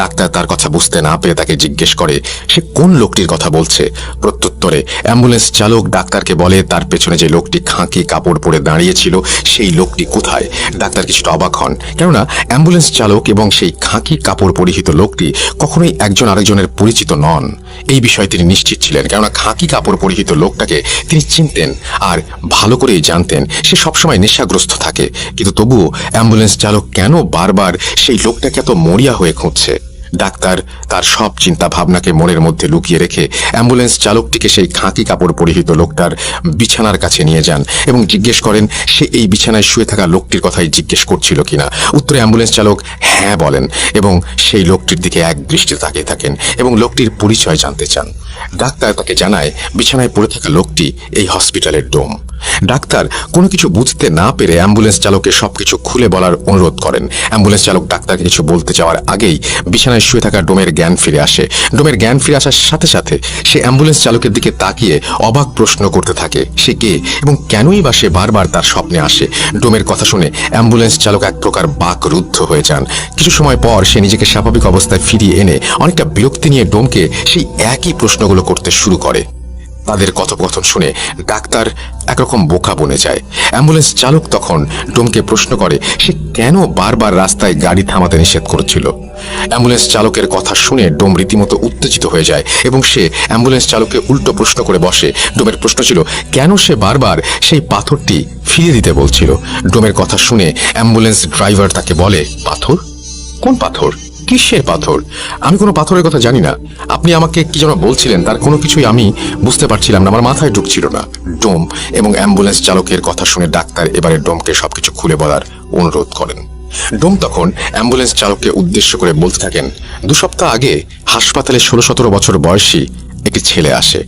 ডাক্তার তার কথা বুঝতে না পেরে তাকে জিজ্ঞেস করে সে কোন লোকটির কথা বলছে। প্রত্যুত্তরে অ্যাম্বুলেন্স চালক ডাক্তারকে বলে তার পেছনে যে লোকটি খাঁকি কাপড় পরে দাঁড়িয়েছিল সেই লোকটি কোথায়। ডাক্তার কিছুটা অবাক হন, কেননা অ্যাম্বুলেন্স চালক এবং সেই খাঁকি কাপড় পরিহিত লোকটি কখনোই একজন আরেকজনের পরিচিত নন। এই বিষয়ে তিনি নিশ্চিত ছিলেন, কেননা খাঁকি কাপড় পরিহিত লোকটাকে তিনি চিনতেন আর ভালো করেই জানতেন সে সবসময় নেশাগ্রস্ত থাকে। কিন্তু তবুও অ্যাম্বুলেন্স চালক কেন বারবার সেই লোকটাকে এত মরিয়া হয়ে খুঁজছে? ডাক্তার তার সব চিন্তা ভাবনাকে মনের মধ্যে লুকিয়ে রেখে অ্যাম্বুলেন্স চালকটিকে সেই খাঁকি কাপড় পরিহিত লোকটার বিছানার কাছে নিয়ে যান এবং জিজ্ঞেস করেন সে এই বিছানায় শুয়ে থাকা লোকটির কথাই জিজ্ঞেস করছিল কিনা। উত্তরে অ্যাম্বুলেন্স চালক হ্যাঁ বলেন এবং সেই লোকটির দিকে এক দৃষ্টিতে তাকিয়ে থাকেন এবং লোকটির পরিচয় জানতে চান। ডাক্তার তাকে জানায় বিছানায় পড়ে থাকা লোকটি এই হসপিটালের ডোম। ডাক্তার কোনো কিছু বুঝতে না পেরে অ্যাম্বুলেন্স চালককে সবকিছু খুলে বলার অনুরোধ করেন। অ্যাম্বুলেন্স চালক ডাক্তারকে কিছু বলতে যাওয়ার আগেই বিছানায় শুয়ে থাকা ডোমের জ্ঞান ফিরে আসে। ডোমের জ্ঞান ফিরে আসার সাথে সাথে সে অ্যাম্বুলেন্স চালকের দিকে তাকিয়ে অবাক প্রশ্ন করতে থাকে সে কে এবং কেনই বা সে বারবার তার স্বপ্নে আসে। ডোমের কথা শুনে অ্যাম্বুলেন্স চালক এক প্রকার বাকরুদ্ধ হয়ে যান। কিছু সময় পর সে নিজেকে স্বাভাবিক অবস্থায় ফিরিয়ে এনে অনেকটা বিরক্তি নিয়ে ডোমকে সেই একই প্রশ্নগুলো করতে শুরু করে। তাদের কথোপকথন শুনে ডাক্তার একরকম বোকা বনে যায়। অ্যাম্বুলেন্স চালক তখন ডোমকে প্রশ্ন করে সে কেন বারবার রাস্তায় গাড়ি থামাতে নিষেধ করছিল। অ্যাম্বুলেন্স চালকের কথা শুনে ডোম রীতিমতো উত্তেজিত হয়ে যায় এবং সে অ্যাম্বুলেন্স চালককে উল্টো প্রশ্ন করে বসে। ডোমের প্রশ্ন ছিল কেন সে বারবার সেই পাথরটি ফিরিয়ে দিতে বলছিল। ডোমের কথা শুনে অ্যাম্বুলেন্স ড্রাইভার তাকে বলে, পাথর? কোন পাথর? কিসের পাথর? আমি কোনো পাথরের কথা জানি না। আপনি আমাকে কি যেন বলছিলেন তার কোনো কিছুই আমি বুঝতে পারছিলাম না, আমার মাথায় ঢুকছিল না। ডোম এবং অ্যাম্বুলেন্স চালকের কথা শুনে ডাক্তার এবারে ডোমকে সবকিছু খুলে বলার অনুরোধ করেন। ডোম তখন অ্যাম্বুলেন্স চালককে উদ্দেশ্য করে বলতে থাকেন, 2 সপ্তাহ আগে হাসপাতালে 16-17 বছর বয়সী একটি ছেলে আসে,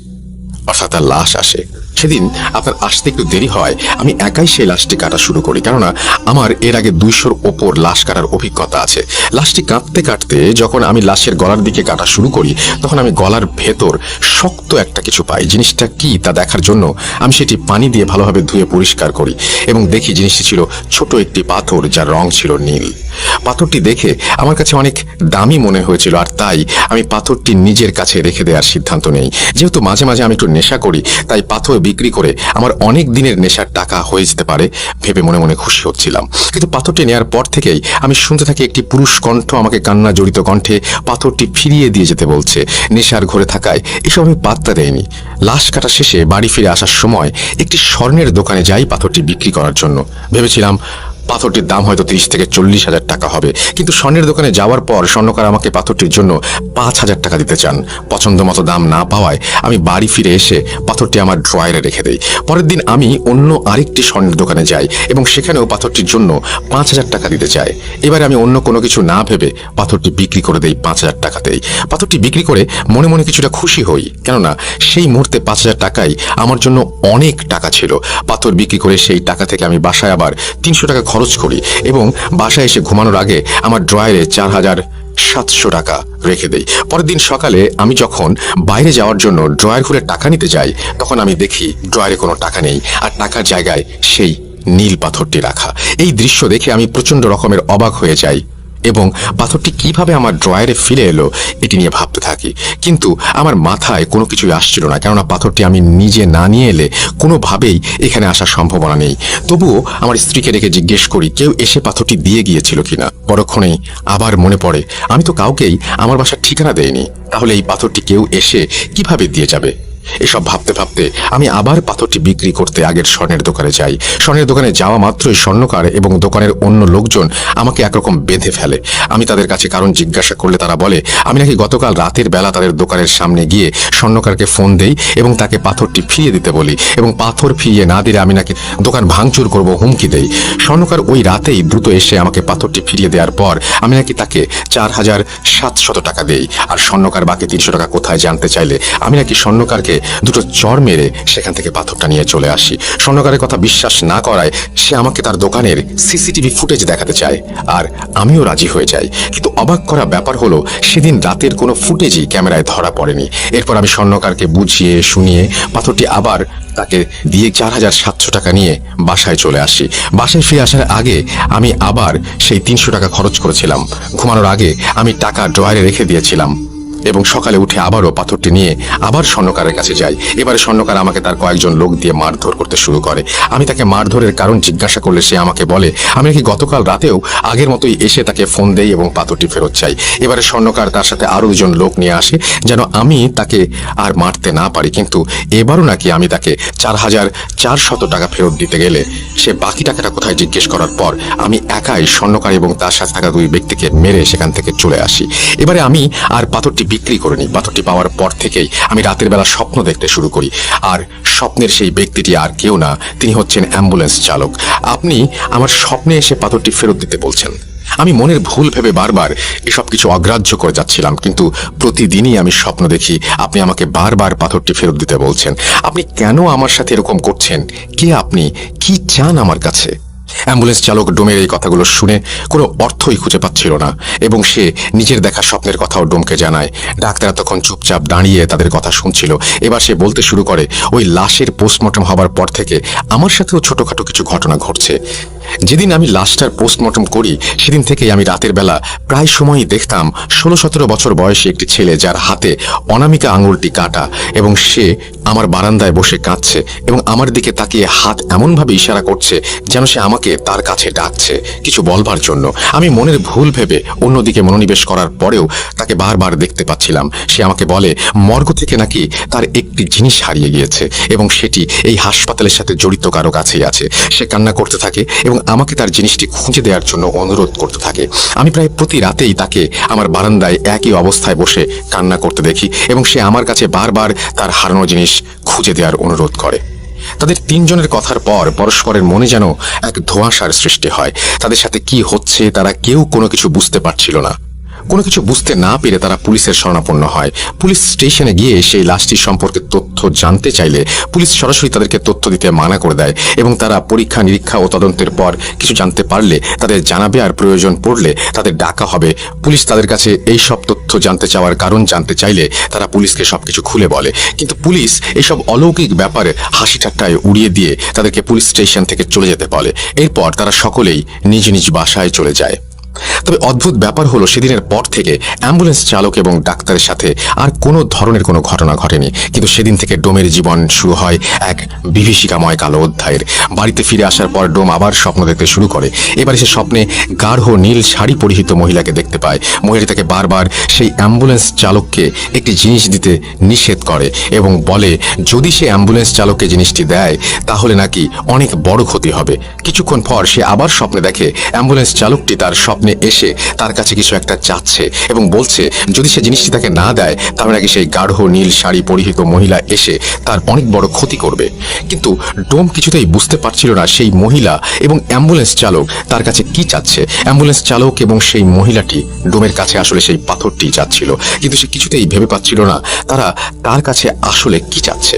অর্থাৎ তার লাশ আসে। সেদিন আপনার আসতে একটু দেরি হয়, আমি একাই সেই লাশটি কাটা শুরু করি, কেননা আমার এর আগে 200-র ওপর লাশ কাটার অভিজ্ঞতা আছে। লাশটি কাটতে কাটতে যখন আমি লাশের গলার দিকে কাটা শুরু করি তখন আমি গলার ভেতর শক্ত একটা কিছু পাই। জিনিসটা কি তা দেখার জন্য আমি সেটি পানি দিয়ে ভালোভাবে ধুয়ে পরিষ্কার করি এবং দেখি জিনিসটি ছিল ছোট একটি পাথর যার রং ছিল নীল। পাথরটি দেখে আমার কাছে অনেক দামি মনে হয়েছিল আর তাই আমি পাথরটি নিজের কাছে রেখে দেওয়ার সিদ্ধান্ত নেই। যেহেতু মাঝে মাঝে আমি একটু নেশা করি তাই পাথর বিক্রি করে আমার অনেক দিনের নেশার টাকা হয়ে যেতে পারে ভেবে মনে মনে খুশি হচ্ছিলাম। কিন্তু পাথরটি নেয়ার পর থেকেই আমি শুনতে থাকি একটি পুরুষ কণ্ঠ আমাকে কান্না জড়িত কণ্ঠে পাথরটি ফিরিয়ে দিয়ে যেতে বলছে। নেশার ঘরে থাকায় এসব আমি পাত্তা দেইনি। লাশ কাটা শেষে বাড়ি ফিরে আসার সময় একটি স্বর্ণের দোকানে যাই পাথরটি বিক্রি করার জন্য। ভেবেছিলাম পাথরটির দাম হয়তো 30 থেকে 40 হাজার টাকা হবে, কিন্তু স্বর্ণের দোকানে যাওয়ার পর স্বর্ণকার আমাকে পাথরটির জন্য 5,000 টাকা দিতে চান। পছন্দ মতো দাম না পাওয়ায় আমি বাড়ি ফিরে এসে পাথরটি আমার ড্রয়ারে রেখে দেই। পরের দিন আমি অন্য আরেকটি স্বর্ণের দোকানে যাই এবং সেখানেও পাথরটির জন্য 5,000 টাকা দিতে চাই। এবারে আমি অন্য কোনো কিছু না ভেবে পাথরটি বিক্রি করে দেই 5,000 টাকাতেই। পাথরটি বিক্রি করে মনে মনে কিছুটা খুশি হই, কেননা সেই মুহূর্তে 5,000 টাকাই আমার জন্য অনেক টাকা ছিল। পাথর বিক্রি করে সেই টাকা থেকে আমি বাসায় আবার 300 টাকা খরচ করি এবং বাসায় এসে ঘুমানোর আগে আমার ড্রয়ারে 4,700 টাকা রেখে দেই। পরের দিন সকালে আমি যখন বাইরে যাওয়ার জন্য ড্রয়ার খুলে টাকা নিতে যাই তখন আমি দেখি ড্রয়ারে কোনো টাকা নেই আর টাকার জায়গায় সেই নীল পাথরটি রাখা। এই দৃশ্য দেখে আমি প্রচন্ড রকমের অবাক হয়ে যাই এবং পাথরটি কিভাবে আমার ড্রয়ারে ফিরে এলো এটি নিয়ে ভাবতে থাকি। কিন্তু আমার মাথায় কোনো কিছুই আসছিল না, কেননা পাথরটি আমি নিজে না নিয়ে এলে কোনোভাবেই এখানে আসার সম্ভাবনা নেই। তবুও আমার স্ত্রীকে রেখে জিজ্ঞেস করি কেউ এসে পাথরটি দিয়ে গিয়েছিল কিনা। পরক্ষণেই আবার মনে পড়ে আমি তো কাউকেই আমার বাসার ঠিকানা দেইনি, তাহলে এই পাথরটি কেউ এসে কিভাবে দিয়ে যাবে। এসব ভাবতে ভাবতে আমি আবার পাথরটি বিক্রি করতে আগের স্বর্ণের দোকানে যাই। স্বর্ণের দোকানে যাওয়া মাত্রই স্বর্ণকার এবং দোকানের অন্য লোকজন আমাকে একরকম বেঁধে ফেলে। আমি তাদের কাছে কারণ জিজ্ঞাসা করলে তারা বলে আমি নাকি গতকাল রাতের বেলা তাদের দোকানের সামনে গিয়ে স্বর্ণকারকে ফোন দেই এবং তাকে পাথরটি ফিরিয়ে দিতে বলি এবং পাথর ফিরিয়ে না দিলে আমি নাকি দোকান ভাঙচুর করব হুমকি দেই। স্বর্ণকার ওই রাতেই দ্রুত এসে আমাকে পাথরটি ফিরিয়ে দেওয়ার পর আমি নাকি তাকে 4,700 টাকা দেই। আর স্বর্ণকার বাকি 300 টাকা কোথায় জানতে চাইলে আমি নাকি স্বর্ণকারকে দুটো চড় মেরে সেখান থেকে পাথরটা নিয়ে চলে আসি। স্বর্ণকারের কথা বিশ্বাস না করায় সে আমাকে তার দোকানের সিসিটিভি ফুটেজ দেখাতে চায় আর আমিও রাজি হয়ে যাই। কিন্তু অবাক করা ব্যাপার হলো সেদিন রাতের কোনো ফুটেজই ক্যামেরায় ধরা পড়েনি। এরপর আমি স্বর্ণকারকে বুঝিয়ে শুনিয়ে পাথরটি আবার তাকে দিয়ে 4,700 টাকা নিয়ে বাসায় চলে আসি। বাসায় ফিরে আসার আগে আমি আবার সেই 300 টাকা খরচ করেছিলাম। ঘুমানোর আগে আমি টাকা ড্রয়ারে রেখে দিয়েছিলাম এবং সকালে উঠে আবারও পাথরটি নিয়ে আবার স্বর্ণকারের কাছে যাই। এবারে স্বর্ণকার আমাকে তার কয়েকজন লোক দিয়ে মারধর করতে শুরু করে। আমি তাকে মারধরের কারণ জিজ্ঞাসা করলে সে আমাকে বলে আমি নাকি গতকাল রাতেও আগের মতোই এসে তাকে ফোন দেই এবং পাথরটি ফেরত চাই। এবারে স্বর্ণকার তার সাথে আরো 2জন লোক নিয়ে আসে যেন আমি তাকে আর মারতে না পারি, কিন্তু এবারও নাকি আমি তাকে 4,400 টাকা ফেরত দিতে গেলে সে বাকি টাকাটা কোথায় জিজ্ঞেস করার পর আমি একাই স্বর্ণকার এবং তার সাথে থাকা 2 ব্যক্তিকে মেরে সেখান থেকে চলে আসি। এবারে আমি আর পাথরটি বিক্রি করিনি। পাথরটি পাওয়ার পর থেকেই আমি রাতের বেলা স্বপ্ন দেখতে শুরু করি, আর স্বপ্নের সেই ব্যক্তিটি আর কেউ না, তিনি হচ্ছেন অ্যাম্বুলেন্স চালক। আপনি আমার স্বপ্নে এসে পাথরটি ফেরত দিতে বলছেন। আমি মনের ভুল ভেবে বারবার এসব কিছু অগ্রাহ্য করে যাচ্ছিলাম, কিন্তু প্রতিদিনই আমি স্বপ্ন দেখি আপনি আমাকে বারবার পাথরটি ফেরত দিতে বলছেন। আপনি কেন আমার সাথে এরকম করছেন? কে আপনি? কি চান আমার কাছে? অ্যাম্বুলেন্স চালক ডোমের এই কথাগুলো শুনে কোনো অর্থই খুঁজে পাচ্ছিল না, এবং সে নিজের দেখা স্বপ্নের কথাও ডোমকে জানায়। ডাক্তাররা তখন চুপচাপ দাঁড়িয়ে তাদের কথা শুনছিল। এবার সে বলতে শুরু করে, ওই লাশের পোস্টমর্টম হবার পর থেকে আমার সাথেও ছোটখাটো কিছু ঘটনা ঘটছে। যেদিন আমি লাশটার পোস্টমর্টম করি সেদিন থেকেই আমি রাতের বেলা প্রায় সময়ই দেখতাম 16-17 বছর বয়সী একটি ছেলে, যার হাতে অনামিকা আঙুলটি কাটা, এবং সে আমার বারান্দায় বসে কাঁদছে এবং আমার দিকে তাকিয়ে হাত এমনভাবে ইশারা করছে যেন সে আমাকে তার কাছে ডাকছে কিছু বলবার জন্য। আমি মনের ভুল ভেবে অন্যদিকে মনোনিবেশ করার পরেও তাকে বারবার দেখতে পাচ্ছিলাম। সে আমাকে বলে মর্গ থেকে নাকি তার একটি জিনিস হারিয়ে গিয়েছে এবং সেটি এই হাসপাতালের সাথে জড়িত কারো কাছেই আছে। সে কান্না করতে থাকে এবং আমাকে তার জিনিসটি খুঁজে দেওয়ার জন্য অনুরোধ করতে থাকে। আমি প্রায় প্রতি রাতেই তাকে আমার বারান্দায় একই অবস্থায় বসে কান্না করতে দেখি এবং সে আমার কাছে বারবার তার হারানো জিনিস খুঁজে দেওয়ার অনুরোধ করে। তাদের তিনজনের কথার পর পরস্পরের মনে যেন এক ধোঁয়াশার সৃষ্টি হয়। তাদের সাথে কি হচ্ছে তারা কেউ কোনো কিছু বুঝতে পারছিল না। কোনো কিছু বুঝতে না পেরে তারা পুলিশের শরণাপন্ন হয়। পুলিশ স্টেশনে গিয়ে সেই লাশটি সম্পর্কে তথ্য জানতে চাইলে পুলিশ সরাসরি তাদেরকে তথ্য দিতে মানা করে দেয় এবং তারা পরীক্ষা নিরীক্ষা ও তদন্তের পর কিছু জানতে পারলে তাদের জানাবে, আর প্রয়োজন পড়লে তাদের ডাকা হবে। পুলিশ তাদের কাছে এই সব তথ্য জানতে চাওয়ার কারণ জানতে চাইলে তারা পুলিশকে সবকিছু খুলে বলে, কিন্তু পুলিশ এইসব অলৌকিক ব্যাপারে হাসি ঠাট্টায় উড়িয়ে দিয়ে তাদেরকে পুলিশ স্টেশন থেকে চলে যেতে বলে। এরপর তারা সকলেই নিজ নিজ বাসায় চলে যায়। তবে অদ্ভুত ব্যাপার হলো, সেদিনের পর থেকে অ্যাম্বুলেন্স চালক এবং ডাক্তারের সাথে আর কোনো ধরনের কোনো ঘটনা ঘটেনি, কিন্তু সেদিন থেকে ডোমের জীবন শুরু হয় এক বিভীষিকাময় কালো অধ্যায়ের। বাড়িতে ফিরে আসার পর ডোম আবার স্বপ্ন দেখতে শুরু করে। এবারে সে স্বপ্নে গাঢ় নীল শাড়ি পরিহিত মহিলাকে দেখতে পায়। মহিলাটি তাকে বারবার সেই অ্যাম্বুলেন্স চালককে একটি জিনিস দিতে নিষেধ করে এবং বলে যদি সে অ্যাম্বুলেন্স চালককে জিনিসটি দেয় তাহলে নাকি অনেক বড় ক্ষতি হবে। কিছুক্ষণ পর সে আবার স্বপ্নে দেখে অ্যাম্বুলেন্স চালকটি তার স্বপ্নে এসে তার কাছে কিছু একটা চাচ্ছে এবং বলছে যদি সে জিনিসটি তাকে না দেয় তাহলে নাকি সেই গাঢ় নীল শাড়ি পরিহিত মহিলা এসে তার অনেক বড় ক্ষতি করবে। কিন্তু ডোম কিছুতেই বুঝতে পারছিল না সেই মহিলা এবং অ্যাম্বুলেন্স চালক তার কাছে কি চাচ্ছে। অ্যাম্বুলেন্স চালক এবং সেই মহিলাটি ডোমের কাছে আসলে সেই পাথরটি চাচ্ছিল, কিন্তু সে কিছুতেই ভেবে পাচ্ছিল না তারা তার কাছে আসলে কি চাচ্ছে।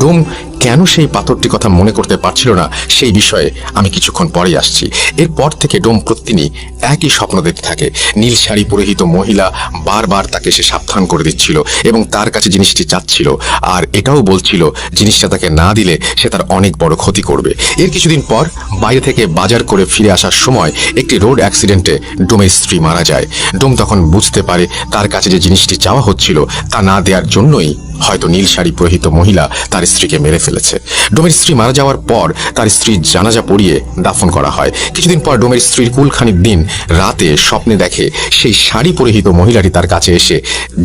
ডোম কেন সেই পাথরটির কথা মনে করতে পারছিল না সেই বিষয়ে আমি কিছুক্ষণ পরেই আসছি। এরপর থেকে ডোম প্রতিদিনই একই স্বপ্ন দেখতে থাকে। নীল শাড়ি পরিহিত মহিলা বারবার তাকে সে সাবধান করে দিচ্ছিল এবং তার কাছে জিনিসটি চাচ্ছিল, আর এটাও বলছিল জিনিসটা তাকে না দিলে সে তার অনেক বড় ক্ষতি করবে। এর কিছুদিন পর বাইরে থেকে বাজার করে ফিরে আসার সময় একটি রোড অ্যাক্সিডেন্টে ডোমের স্ত্রী মারা যায়। ডোম তখন বুঝতে পারে তার কাছে যে জিনিসটি চাওয়া হচ্ছিল তা না দেওয়ার জন্যই হয়তো নীল শাড়ি পরিহিত মহিলা তার স্ত্রীকে মেরে ফেলেছে। ডোমের স্ত্রী মারা যাওয়ার পর তার স্ত্রীর জানাজা পড়িয়ে দাফন করা হয়। কিছুদিন পর ডোমের স্ত্রীর কুলখানির দিন রাতে স্বপ্নে দেখে সেই শাড়ি পরিহিত মহিলাটি তার কাছে এসে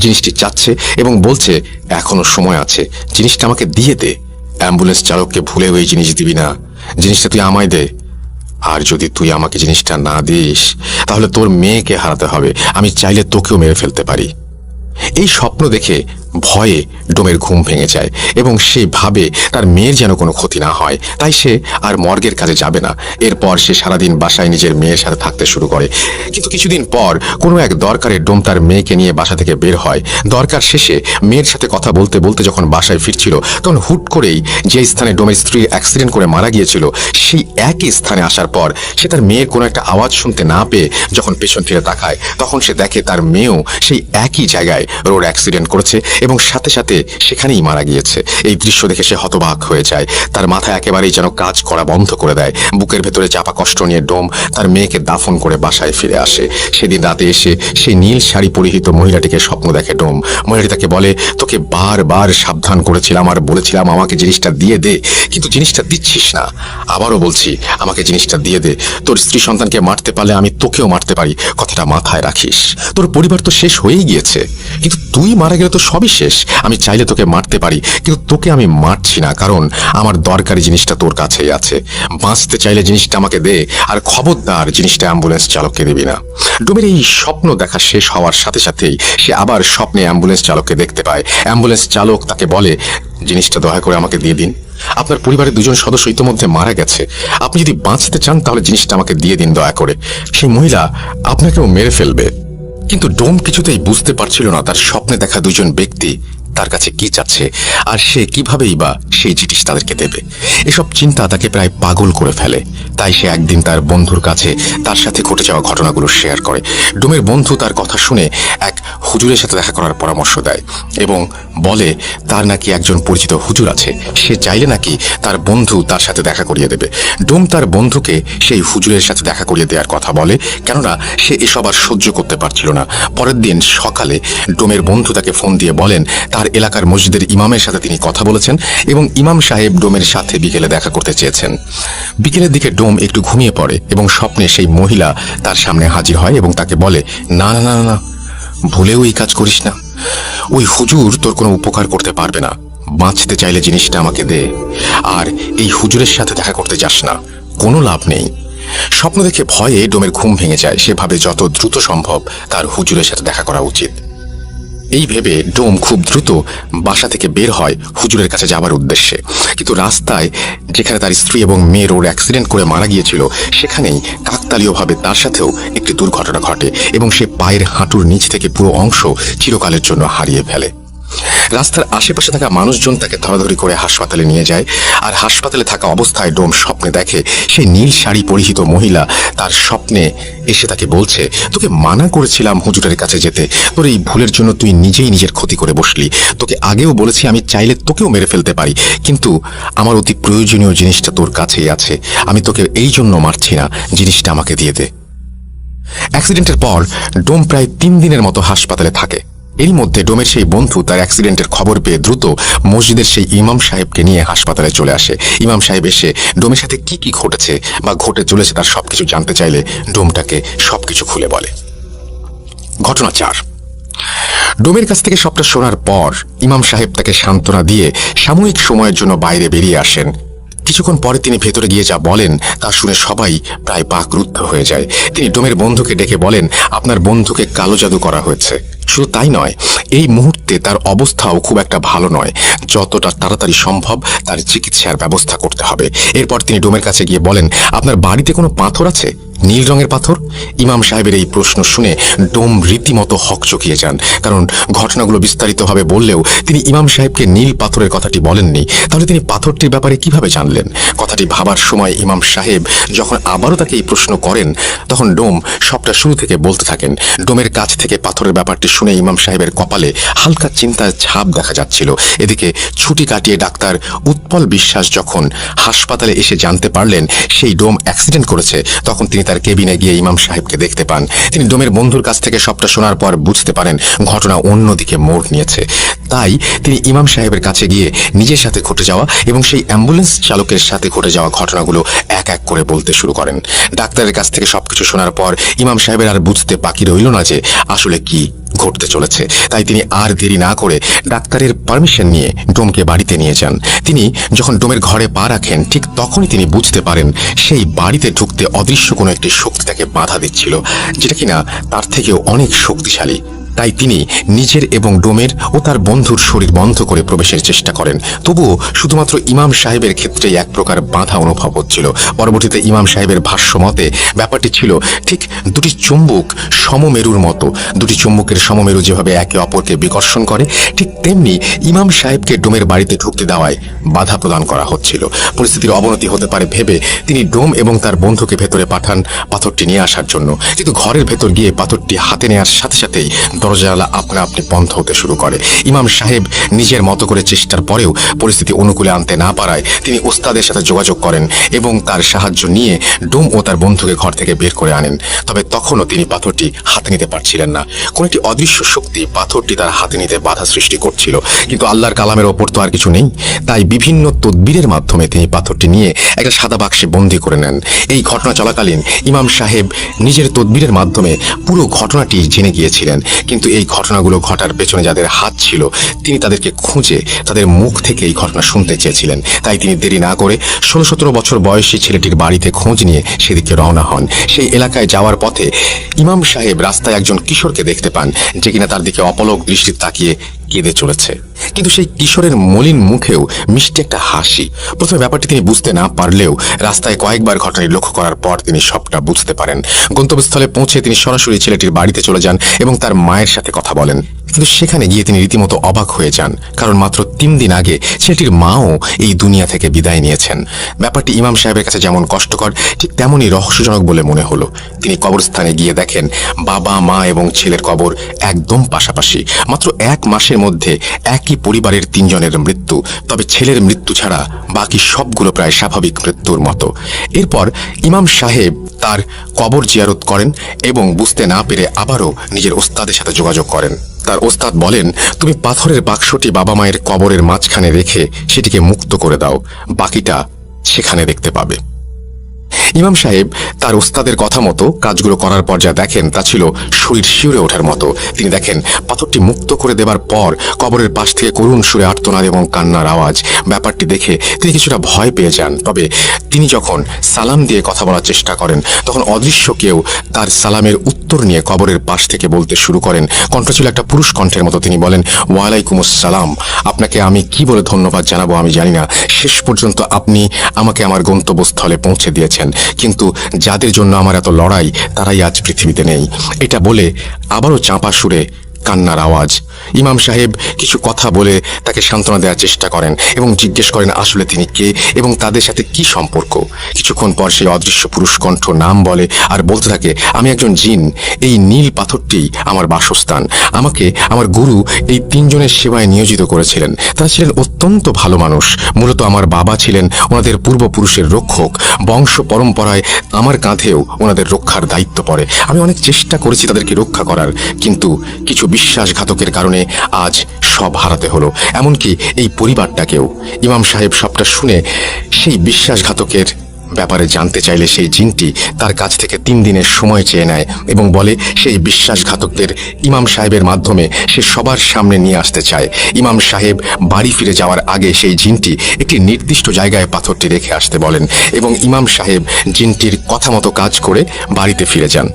জিনিসটি চাচ্ছে এবং বলছে এখনো সময় আছে, জিনিসটা আমাকে দিয়ে দে। অ্যাম্বুলেন্স চালককে ভুলে ওই জিনিস দিবি না, জিনিসটা তুই আমায় দে। আর যদি তুই আমাকে জিনিসটা না দিস তাহলে তোর মেয়েকে হারাতে হবে, আমি চাইলে তোকেও মেরে ফেলতে পারি। এই স্বপ্ন দেখে ভয়ে ডোমের ঘুম ভেঙে যায় এবং সে ভাবে তার মেয়ের যেন কোনো ক্ষতি না হয়, তাই সে আর মর্গের কাজে যাবে না। এরপর সে সারাদিন বাসায় নিজের মেয়ের সাথে থাকতে শুরু করে। কিন্তু কিছুদিন পর কোনো এক দরকারে ডোম তার মেয়েকে নিয়ে বাসা থেকে বের হয়। দরকার শেষে মেয়ের সাথে কথা বলতে বলতে যখন বাসায় ফিরছিল তখন হুট করেই যে স্থানে ডোমের স্ত্রী অ্যাক্সিডেন্ট করে মারা গিয়েছিল সেই একই স্থানে আসার পর সে তার মেয়ের কোনো একটা আওয়াজ শুনতে না পেয়ে যখন পেছন ফিরে তাকায় তখন সে দেখে তার মেয়েও সেই একই জায়গায় রোড অ্যাক্সিডেন্ট করেছে এবং সাথে সাথে সেখানেই মারা গিয়েছে। এই দৃশ্য দেখে সে হতবাক হয়ে যায়। তার মাথা একেবারেই যেন কাজ করা বন্ধ করে দেয়। বুকের ভেতরে চাপা কষ্ট নিয়ে ডোম তার মেয়েকে দাফন করে বাসায় ফিরে আসে। সেদিন রাতে এসে সেই নীল শাড়ি পরিহিত মহিলাটিকে স্বপ্ন দেখে ডোম। মহিলাটি তাকে বলে তোকে বারবার সাবধান করেছিলাম আর বলেছিলাম আমাকে জিনিসটা দিয়ে দে, কিন্তু জিনিসটা দিচ্ছিস না। আবারও বলছি আমাকে জিনিসটা দিয়ে দে। তোর স্ত্রী সন্তানকে মারতে পারলে আমি তোকেও মারতে পারি, কথাটা মাথায় রাখিস। তোর পরিবার তো শেষ হয়েই গিয়েছে, কিন্তু তুই মারা গেলে তো সবই শেষ। আমি চাইলে তোকে মারতে পারি, কিন্তু তোকে আমি মারছি না, কারণ আমার দরকারি জিনিসটা তোর কাছেই আছে। বাঁচতে চাইলে জিনিসটা আমাকে দে, আর খবরদার জিনিসটা অ্যাম্বুলেন্স চালককে দিবি না। ডোমের এই স্বপ্ন দেখা শেষ হওয়ার সাথে সাথেই সে আবার স্বপ্নে অ্যাম্বুলেন্স চালককে দেখতে পায়। অ্যাম্বুলেন্স চালক তাকে বলে, জিনিসটা দয়া করে আমাকে দিয়ে দিন। আপনার পরিবারের দুজন সদস্য ইতোমধ্যে মারা গেছে। আপনি যদি বাঁচতে চান তাহলে জিনিসটা আমাকে দিয়ে দিন দয়া করে। সেই মহিলা আপনাকেও মেরে ফেলবে। কিন্তু ডোম কিছুতেই বুঝতে পারছিল না তার স্বপ্নে দেখা দুজন ব্যক্তি তার কাছে কি চাচ্ছে, আর সে কিভাবেই বা সেই জিনিস তাদেরকে দেবে। এসব চিন্তা তাকে প্রায় পাগল করে ফেলে। তাই সে একদিন তার বন্ধুর কাছে তার সাথে ঘটে যাওয়া ঘটনাগুলো শেয়ার করে। ডোমের বন্ধু তার কথা শুনে এক হুজুরের সাথে দেখা করার পরামর্শ দেয় এবং বলে তার নাকি একজন পরিচিত হুজুর আছে, সে চাইলে নাকি তার বন্ধু তার সাথে দেখা করিয়ে দেবে। ডোম তার বন্ধুকে সেই হুজুরের সাথে দেখা করিয়ে দেওয়ার কথা বলে, কেননা সে এসব আর সহ্য করতে পারছিল না। পরের দিন সকালে ডোমের বন্ধু তাকে ফোন দিয়ে বলেন তার এলাকার মসজিদের ইমামের সাথে তিনি কথা বলেছেন এবং ইমাম সাহেব ডোমের সাথে বিকেলে দেখা করতে চেয়েছেন। বিকেলের দিকে ডোম একটু ঘুমিয়ে পড়ে এবং স্বপ্নে সেই মহিলা তার সামনে হাজির হয় এবং তাকে বলে, না না না না, ভুলেও এই কাজ করিস না। ওই হুজুর তোর কোনো উপকার করতে পারবে না। বাঁচতে চাইলে জিনিসটা আমাকে দে, আর এই হুজুরের সাথে দেখা করতে যাস না, কোনো লাভ নেই। স্বপ্ন দেখে ভয়ে ডোমের ঘুম ভেঙে যায়। সে ভাবে যত দ্রুত সম্ভব তার হুজুরের সাথে দেখা করা উচিত। এই ভেবে ডোম খুব দ্রুত বাসা থেকে বের হয় হুজুরের কাছে যাবার উদ্দেশ্যে। কিন্তু রাস্তায় যেখানে তার স্ত্রী এবং মেয়ে রোড অ্যাক্সিডেন্ট করে মারা গিয়েছিল, সেখানেই কাকতালীয়ভাবে তার সাথেও একটি দুর্ঘটনা ঘটে এবং সে পায়ের হাঁটুর নিচ থেকে পুরো অংশ চিরকালের জন্য হারিয়ে ফেলে। রাস্তার আশেপাশে থাকা মানুষজন তাকে ধরাধরি করে হাসপাতালে নিয়ে যায়, আর হাসপাতালে থাকা অবস্থায় ডোম স্বপ্নে দেখে সেই নীল শাড়ি পরিহিত মহিলা তার স্বপ্নে এসে তাকে বলছে, তোকে মানা করেছিলাম হুজুরের কাছে যেতে, তোর এই ভুলের জন্য তুই নিজেই নিজের ক্ষতি করে বসলি। তোকে আগেও বলেছি আমি চাইলে তোকেও মেরে ফেলতে পারি, কিন্তু আমার অতি প্রয়োজনীয় জিনিসটা তোর কাছেই আছে। আমি তোকে এই জন্য মারছি না, জিনিসটা আমাকে দিয়ে দে। অ্যাক্সিডেন্টের পর ডোম প্রায় 3 দিনের মতো হাসপাতালে থাকে। এর মধ্যে ডোমের সেই বন্ধু তার অ্যাক্সিডেন্টের খবর পেয়ে দ্রুত মসজিদের সেই ইমাম সাহেবকে নিয়ে হাসপাতালে চলে আসে। ইমাম সাহেব এসে ডোমের সাথে কি কি ঘটেছে বা ঘটে চলেছে তার সবকিছু জানতে চাইলে ডোমটাকে সবকিছু খুলে বলে। ঘটনা 4। ডোমের কাছ থেকে সবটা শোনার পর ইমাম সাহেব তাকে সান্ত্বনা দিয়ে সাময়িক সময়ের জন্য বাইরে বেরিয়ে আসেন। কিছুক্ষণ পরে তিনি ভেতরে গিয়ে যা বলেন তা শুনে সবাই প্রায় বাকরুদ্ধ হয়ে যায়। তিনি ডোমের বন্ধুকে ডেকে বলেন, আপনার বন্ধুকে কালো জাদু করা হয়েছে। শুধু তাই নয়, এই মুহূর্তে তার অবস্থাও খুব একটা ভালো নয়। যতটা তাড়াতাড়ি সম্ভব তার চিকিৎসার ব্যবস্থা করতে হবে। এরপর তিনি ডোমের কাছে গিয়ে বলেন, আপনার বাড়িতে কোনো পাথর আছে? নীল রঙের পাথর? ইমাম সাহেবের এই প্রশ্ন শুনে ডোম রীতিমতো হকচকিয়ে যান, কারণ ঘটনাগুলো বিস্তারিতভাবে বললেও তিনি ইমাম সাহেবকে নীল পাথরের কথাটি বলেননি। তাহলে তিনি পাথরটির ব্যাপারে কিভাবে জানলেন? কথাটি ভাবার সময় ইমাম সাহেব যখন আবারও তাকে এই প্রশ্ন করেন, তখন ডোম সবটা শুরু থেকে বলতে থাকেন। ডোমের কাছ থেকে পাথরের ব্যাপারটি শুনে ইমাম সাহেবের কপালে হালকা চিন্তার ছাপ দেখা যাচ্ছিল। এদিকে ছুটি কাটিয়ে ডাক্তার উৎপল বিশ্বাস যখন হাসপাতালে এসে জানতে পারলেন সেই ডোম অ্যাক্সিডেন্ট করেছে, তখন তিনি তার কেবিনে গিয়ে ইমাম সাহেবকে দেখতে পান। তিনি ডোমের বন্ধুর কাছ থেকে সবটা শোনার পর বুঝতে পারেন ঘটনা অন্যদিকে মোড় নিয়েছে। তাই তিনি ইমাম সাহেবের কাছে গিয়ে নিজের সাথে ঘটে যাওয়া এবং সেই অ্যাম্বুলেন্স চালকের সাথে ঘটে যাওয়া ঘটনাগুলো এক এক করে বলতে শুরু করেন। ডাক্তারের কাছ থেকে সবকিছু শোনার পর ইমাম সাহেবের আর বুঝতে বাকি রইল না যে আসলে কি ঘটতে চলেছে। তাই তিনি আর দেরি না করে ডাক্তারের পারমিশন নিয়ে ডোমকে বাড়িতে নিয়ে যান। তিনি যখন ডোমের ঘরে পা রাখেন, ঠিক তখনই তিনি বুঝতে পারেন সেই বাড়িতে ঢুকতে অদৃশ্য কোনো একটি শক্তি তাকে বাধা দিচ্ছিল, যেটা কিনা তার থেকেও অনেক শক্তিশালী। তাই তিনি নিজের এবং ডোমের ও তার বন্ধুর শরীর বন্ধ করে প্রবেশের চেষ্টা করেন। তবুও শুধুমাত্র ইমাম সাহেবের ক্ষেত্রে এক প্রকার বাধা অনুভব হচ্ছিল। পরবর্তীতে ইমাম সাহেবের ভাষ্য মতে ব্যাপারটি ছিল ঠিক দুটি চুম্বক সমমেরুর মতো। দুটি চুম্বকের সমমেরু যেভাবে একে অপরকে বিকর্ষণ করে, ঠিক তেমনি ইমাম সাহেবকে ডোমের বাড়িতে ঢুকতে দেওয়ায় বাধা প্রদান করা হচ্ছিল। পরিস্থিতির অবনতি হতে পারে ভেবে তিনি ডোম এবং তার বন্ধুকে ভেতরে পাঠান পাথরটি নিয়ে আসার জন্য। কিন্তু ঘরের ভেতর গিয়ে পাথরটি হাতে নেওয়ার সাথে সাথেই দরজা আপনা আপনি বন্ধ হতে শুরু করে। ইমাম সাহেব নিজের মতো করে চেষ্টার পরেও পরিস্থিতি অনুকূলে আনতে না পারায় তিনি ওস্তাদের সাথে যোগাযোগ করেন এবং তার সাহায্য নিয়ে ডোম ও তার বন্ধুকে ঘর থেকে বের করে আনেন। তবে তখনও তিনি পাথরটি হাতে নিতে পারছিলেন না। কোন একটি অদৃশ্য শক্তি পাথরটি তার হাতে নিতে বাধা সৃষ্টি করছিল। কিন্তু আল্লাহর কালামের ওপর তো আর কিছু নেই। তাই বিভিন্ন তদবিরের মাধ্যমে তিনি পাথরটি নিয়ে একটা সাদা বাক্সে বন্দী করে নেন। এই ঘটনা চলাকালীন ইমাম সাহেব নিজের তদবিরের মাধ্যমে পুরো ঘটনাটি জেনে গিয়েছিলেন, কিন্তু এই ঘটনাগুলো ঘটার পেছনে যাদের হাত ছিল তিনি তাদেরকে খুঁজে তাদের মুখ থেকে এই ঘটনা শুনতে চেয়েছিলেন। তাই তিনি দেরি না করে 16-17 বছর বয়সী ছেলেটির বাড়িতে খোঁজ নিয়ে সেদিকে রওনা হন। সেই এলাকায় যাওয়ার পথে ইমাম সাহেব রাস্তায় একজন কিশোরকে দেখতে পান, যে কিনা তার দিকে অপলক দৃষ্টি তাকিয়ে কেঁদে চলেছে। কিন্তু সেই কিশোরের মলিন মুখেও মিষ্টি একটা হাসি। প্রথমে ব্যাপারটি তিনি বুঝতে না পারলেও রাস্তায় কয়েকবার ঘটনাটি লক্ষ্য করার পর তিনি সবটা বুঝতে পারেন। গন্তব্যস্থলে পৌঁছে তিনি সরাসরি ছেলেটির বাড়িতে চলে যান এবং তার মায়ের সাথে কথা বলেন। কিন্তু সেখানে গিয়ে তিনি রীতিমতো অবাক হয়ে যান, কারণ মাত্র 3 দিন আগে ছেলেটির মাও এই দুনিয়া থেকে বিদায় নিয়েছেন। ব্যাপারটি ইমাম সাহেবের কাছে যেমন কষ্টকর, ঠিক তেমনই রহস্যজনক বলে মনে হলো। তিনি কবরস্থানে গিয়ে দেখেন বাবা, মা এবং ছেলের কবর একদম পাশাপাশি। মাত্র 1 মাসের মধ্যে একই পরিবারের 3 জনের মৃত্যু, তবে ছেলের মৃত্যু ছাড়া বাকি সবগুলো প্রায় স্বাভাবিক মৃত্যুর মতো। এরপর ইমাম সাহেব তার কবর জিয়ারত করেন এবং বুঝতে না পেরে আবারও নিজের ওস্তাদের সাথে যোগাযোগ করেন। তার ওস্তাদ বলেন, তুমি পাথরের বাক্সটি বাবা মায়ের কবরের মাঝখানে রেখে সেটিকে মুক্ত করে দাও, বাকিটা সেখানে দেখতে পাবে। ইমাম সাহেব তার ওস্তাদের কথা মতো কাজগুলো করার পর যা দেখেন তা ছিল শরীর শিউরে ওঠার মতো। তিনি দেখেন পাথরটি মুক্ত করে দেবার পর কবরের পাশ থেকে করুণ সুরে আর্তনাদ এবং কান্নার আওয়াজ। ব্যাপারটি দেখে তিনি কিছুটা ভয় পেয়ে যান। তবে তিনি যখন সালাম দিয়ে কথা বলার চেষ্টা করেন তখন অদৃশ্য কেউ তার সালামের উত্তর নিয়ে কবরের পাশ থেকে বলতে শুরু করেন। কণ্ঠ ছিল একটা পুরুষ কণ্ঠের মতো। তিনি বলেন, ওয়ালাইকুম আসসালাম, আপনাকে আমি কি বলে ধন্যবাদ জানাবো আমি জানি না। শেষ পর্যন্ত আপনি আমাকে আমার গন্তব্যস্থলে পৌঁছে দিয়েছেন, কিন্তু যাদের জন্য আমার এত লড়াই তারাই আজ পৃথিবীতে নেই। এটা বলে আবারও চাপা সুরে কান্নার আওয়াজ। ইমাম সাহেব কিছু কথা বলে তাকে সান্ত্বনা দেওয়ার চেষ্টা করেন এবং জিজ্ঞেস করেন আসলে তিনি কে এবং তাদের সাথে কি সম্পর্ক। কিছুক্ষণ পর সেই অদৃশ্য পুরুষ কণ্ঠ নাম বলে আর বলতে থাকে, আমি একজন জিন, এই নীল পাথরটি আমার বাসস্থান। আমাকে আমার গুরু এই 3 জনের সেবায় নিয়োজিত করেছিলেন। তারা ছিলেন অত্যন্ত ভালো মানুষ। মূলত আমার বাবা ছিলেন ওনাদের পূর্বপুরুষের রক্ষক। বংশ পরম্পরায় আমার কাঁধেও ওনাদের রক্ষার দায়িত্ব পড়ে। আমি অনেক চেষ্টা করেছি তাদেরকে রক্ষা করার, কিন্তু কিছু বিশ্বাসঘাতকের কারণে আজ সব হারাতে হলো, এমনকি এই পরিবারটাকেও। ইমাম সাহেব সবটা শুনে সেই বিশ্বাসঘাতকের ব্যাপারে জানতে চাইলে সেই জিনটি তার কাছ থেকে 3 দিনের সময় চেয়ে নেয় এবং বলে সেই বিশ্বাসঘাতকদের ইমাম সাহেবের মাধ্যমে সে সবার সামনে নিয়ে আসতে চায়। ইমাম সাহেব বাড়ি ফিরে যাওয়ার আগে সেই জিনটি একটি নির্দিষ্ট জায়গায় পাথরটি রেখে আসতে বলেন এবং ইমাম সাহেব জিনটির কথা মতো কাজ করে বাড়িতে ফিরে যান।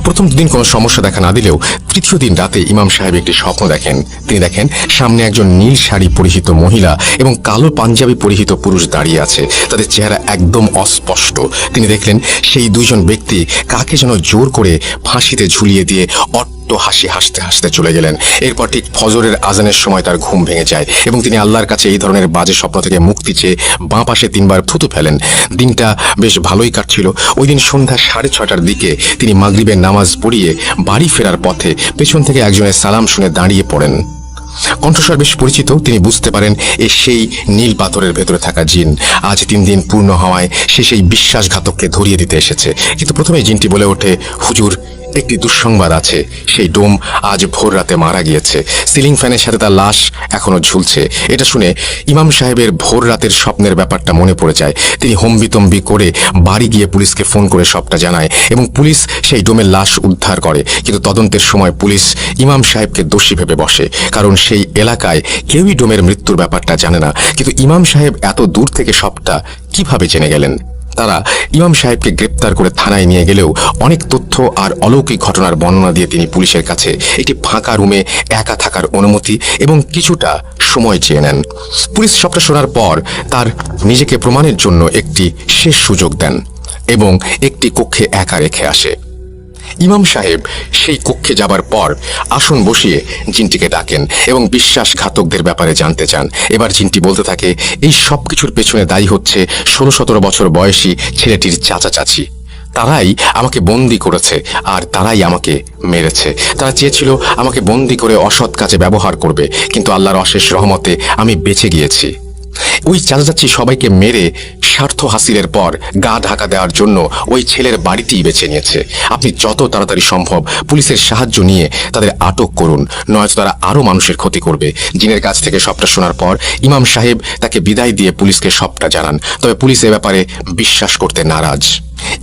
প্রথম 2 দিন কোনো সমস্যা দেখা না দিলেও 3য় দিন রাতে ইমাম সাহেব একটি স্বপ্ন দেখেন। তিনি দেখেন সামনে একজন নীল শাড়ি পরিহিত মহিলা এবং কালো পাঞ্জাবি পরিহিত পুরুষ দাঁড়িয়ে আছে। তাদের চেহারা একদম অস্পষ্ট। তিনি দেখলেন সেই 2 জন ব্যক্তি কাকে যেন জোর করে ফাঁসিতে ঝুলিয়ে দিয়ে হাসি হাসতে হাসতে চলে গেলেন। এরপর ঠিক ফজরের আজানের সময় তার ঘুম ভেঙে যায় এবং তিনি আল্লাহর কাছে এই ধরনের বাজে স্বপ্ন থেকে মুক্তি চেয়ে বাঁ পাশে 3 বার থুতু ফেলেন। দিনটা বেশ ভালোই কাটছিল। ওই দিন সন্ধ্যা 6:30টার দিকে তিনি মাগরিবের নামাজ পড়িয়ে বাড়ি ফেরার পথে পেছন থেকে একজনের সালাম শুনে দাঁড়িয়ে পড়েন। কণ্ঠস্বর বেশ পরিচিত। তিনি বুঝতে পারেন এ সেই নীল পাথরের ভেতরে থাকা জিন। আজ 3 দিন পূর্ণ হওয়ায় সে সেই বিশ্বাসঘাতককে ধরিয়ে দিতে এসেছে। কিন্তু প্রথমে জিনটি বলে ওঠে, হুজুর, একটি দুঃসংবাদ আছে। সেই ডোম আজ ভোর রাতে মারা গিয়েছে। সিলিং ফ্যানের সাথে তার লাশ এখনো ঝুলছে। এটা শুনে ইমাম সাহেবের ভোর রাতের স্বপ্নের ব্যাপারটা মনে পড়ে যায়। তিনি হম্বিতম্বি করে বাড়ি গিয়ে পুলিশকে ফোন করে সবটা জানায় এবং পুলিশ সেই ডোমের লাশ উদ্ধার করে। কিন্তু তদন্তের সময় পুলিশ ইমাম সাহেবকে দোষী ভেবে বসে, কারণ সেই এলাকায় কেউই ডোমের মৃত্যুর ব্যাপারটা জানে না। কিন্তু ইমাম সাহেব এত দূর থেকে সবটা কিভাবে জেনে গেলেন? তারা ইমাম সাহেবকে গ্রেপ্তার করে থানায় নিয়ে গেলেও অনেক তথ্য আর অলৌকিক ঘটনার বর্ণনা দিয়ে তিনি পুলিশের কাছে একটি ফাঁকা রুমে একা থাকার অনুমতি এবং কিছুটা সময় চেয়ে নেন। পুলিশ সবটা শোনার পর তার নিজেকে প্রমাণের জন্য একটি শেষ সুযোগ দেন এবং একটি কক্ষে একা রেখে আসে। ইমাম সাহেব সেই কক্ষে যাবার পর আসন বসিয়ে জিনটিকে ডাকেন এবং বিশ্বাসঘাতকদের ব্যাপারে জানতে চান। এবার জিনটি বলতে থাকে, এই সব কিছুর পেছনে দায়ী হচ্ছে 16-17 বছর বয়সী ছেলেটির চাচা চাচি। তারাই আমাকে বন্দি করেছে আর তারাই আমাকে মেরেছে। তারা চেয়েছিল আমাকে বন্দি করে অসৎ কাজে ব্যবহার করবে, কিন্তু আল্লাহর অশেষ রহমতে আমি বেঁচে গিয়েছি। ওই চাচা চাচি সবাইকে মেরে স্বার্থ হাসিলের পর গা ঢাকা দেওয়ার জন্য ওই ছেলের বাড়িতেই বেছে নিয়েছে। আপনি যত তাড়াতাড়ি সম্ভব পুলিশের সাহায্য নিয়ে তাদের আটক করুন, নয়তো তারা আরো মানুষের ক্ষতি করবে। জিনের কাছ থেকে সবটা শোনার পর ইমাম সাহেব তাকে বিদায় দিয়ে পুলিশকে সবটা জানান। তবে পুলিশ এ ব্যাপারে বিশ্বাস করতে নারাজ।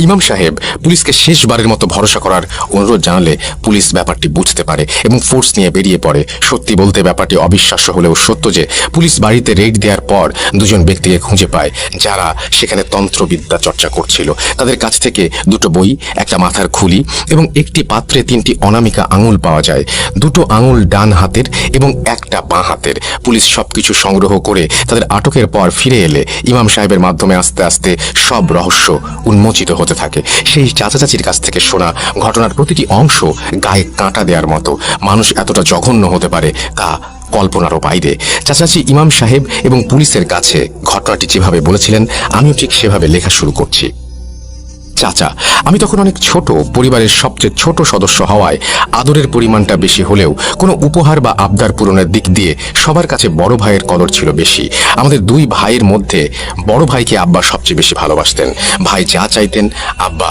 ইমাম সাহেব পুলিশকে শেষবারের মতো ভরসা করার অনুরোধ জানালে পুলিশ ব্যাপারটি বুঝতে পারে এবং ফোর্স নিয়ে বেরিয়ে পড়ে। সত্যি বলতে ব্যাপারটি অবিশ্বাস্য হলেও সত্য যে পুলিশ বাড়িতে রেড দেওয়ার পর দুজন ব্যক্তিকে খুঁজে পায় যারা সেখানে তন্ত্রবিদ্যা চর্চা করছিল। তাদের কাছ থেকে দুটো বই, একটা মাথার খুলি এবং একটি পাত্রে 3টি অনামিকা আঙুল পাওয়া যায়। দুটো আঙুল ডান হাতের এবং একটা বাঁ হাতের। পুলিশ সবকিছু সংগ্রহ করে তাদের আটকের পর ফিরে এলে ইমাম সাহেবের মাধ্যমে আস্তে আস্তে সব রহস্য উন্মোচিত হতে থাকে। সেই চাচা চাচির কাছ থেকে শোনা ঘটনার প্রতিটি অংশ গায়ে কাঁটা দেওয়ার মতো। মানুষ এতটা জঘন্য হতে পারে তা কল্পনারও বাইরে। চাচাচি ইমাম সাহেব এবং পুলিশের কাছে ঘটনাটি যেভাবে বলেছিলেন আমিও ঠিক সেভাবে লেখা শুরু করছি। চাচা, আমি তখন অনেক ছোট, পরিবারের সবচেয়ে ছোট সদস্য হওয়ায় আদরের পরিমাণটা বেশি হলেও কোনো উপহার বা আবদার পূরণের দিক দিয়ে সবার কাছে বড় ভাইয়ের কদর ছিল বেশি। আমাদের 2 ভাইয়ের মধ্যে বড় ভাইকে আব্বা সবচেয়ে বেশি ভালোবাসতেন। ভাই যা চাইতেন আব্বা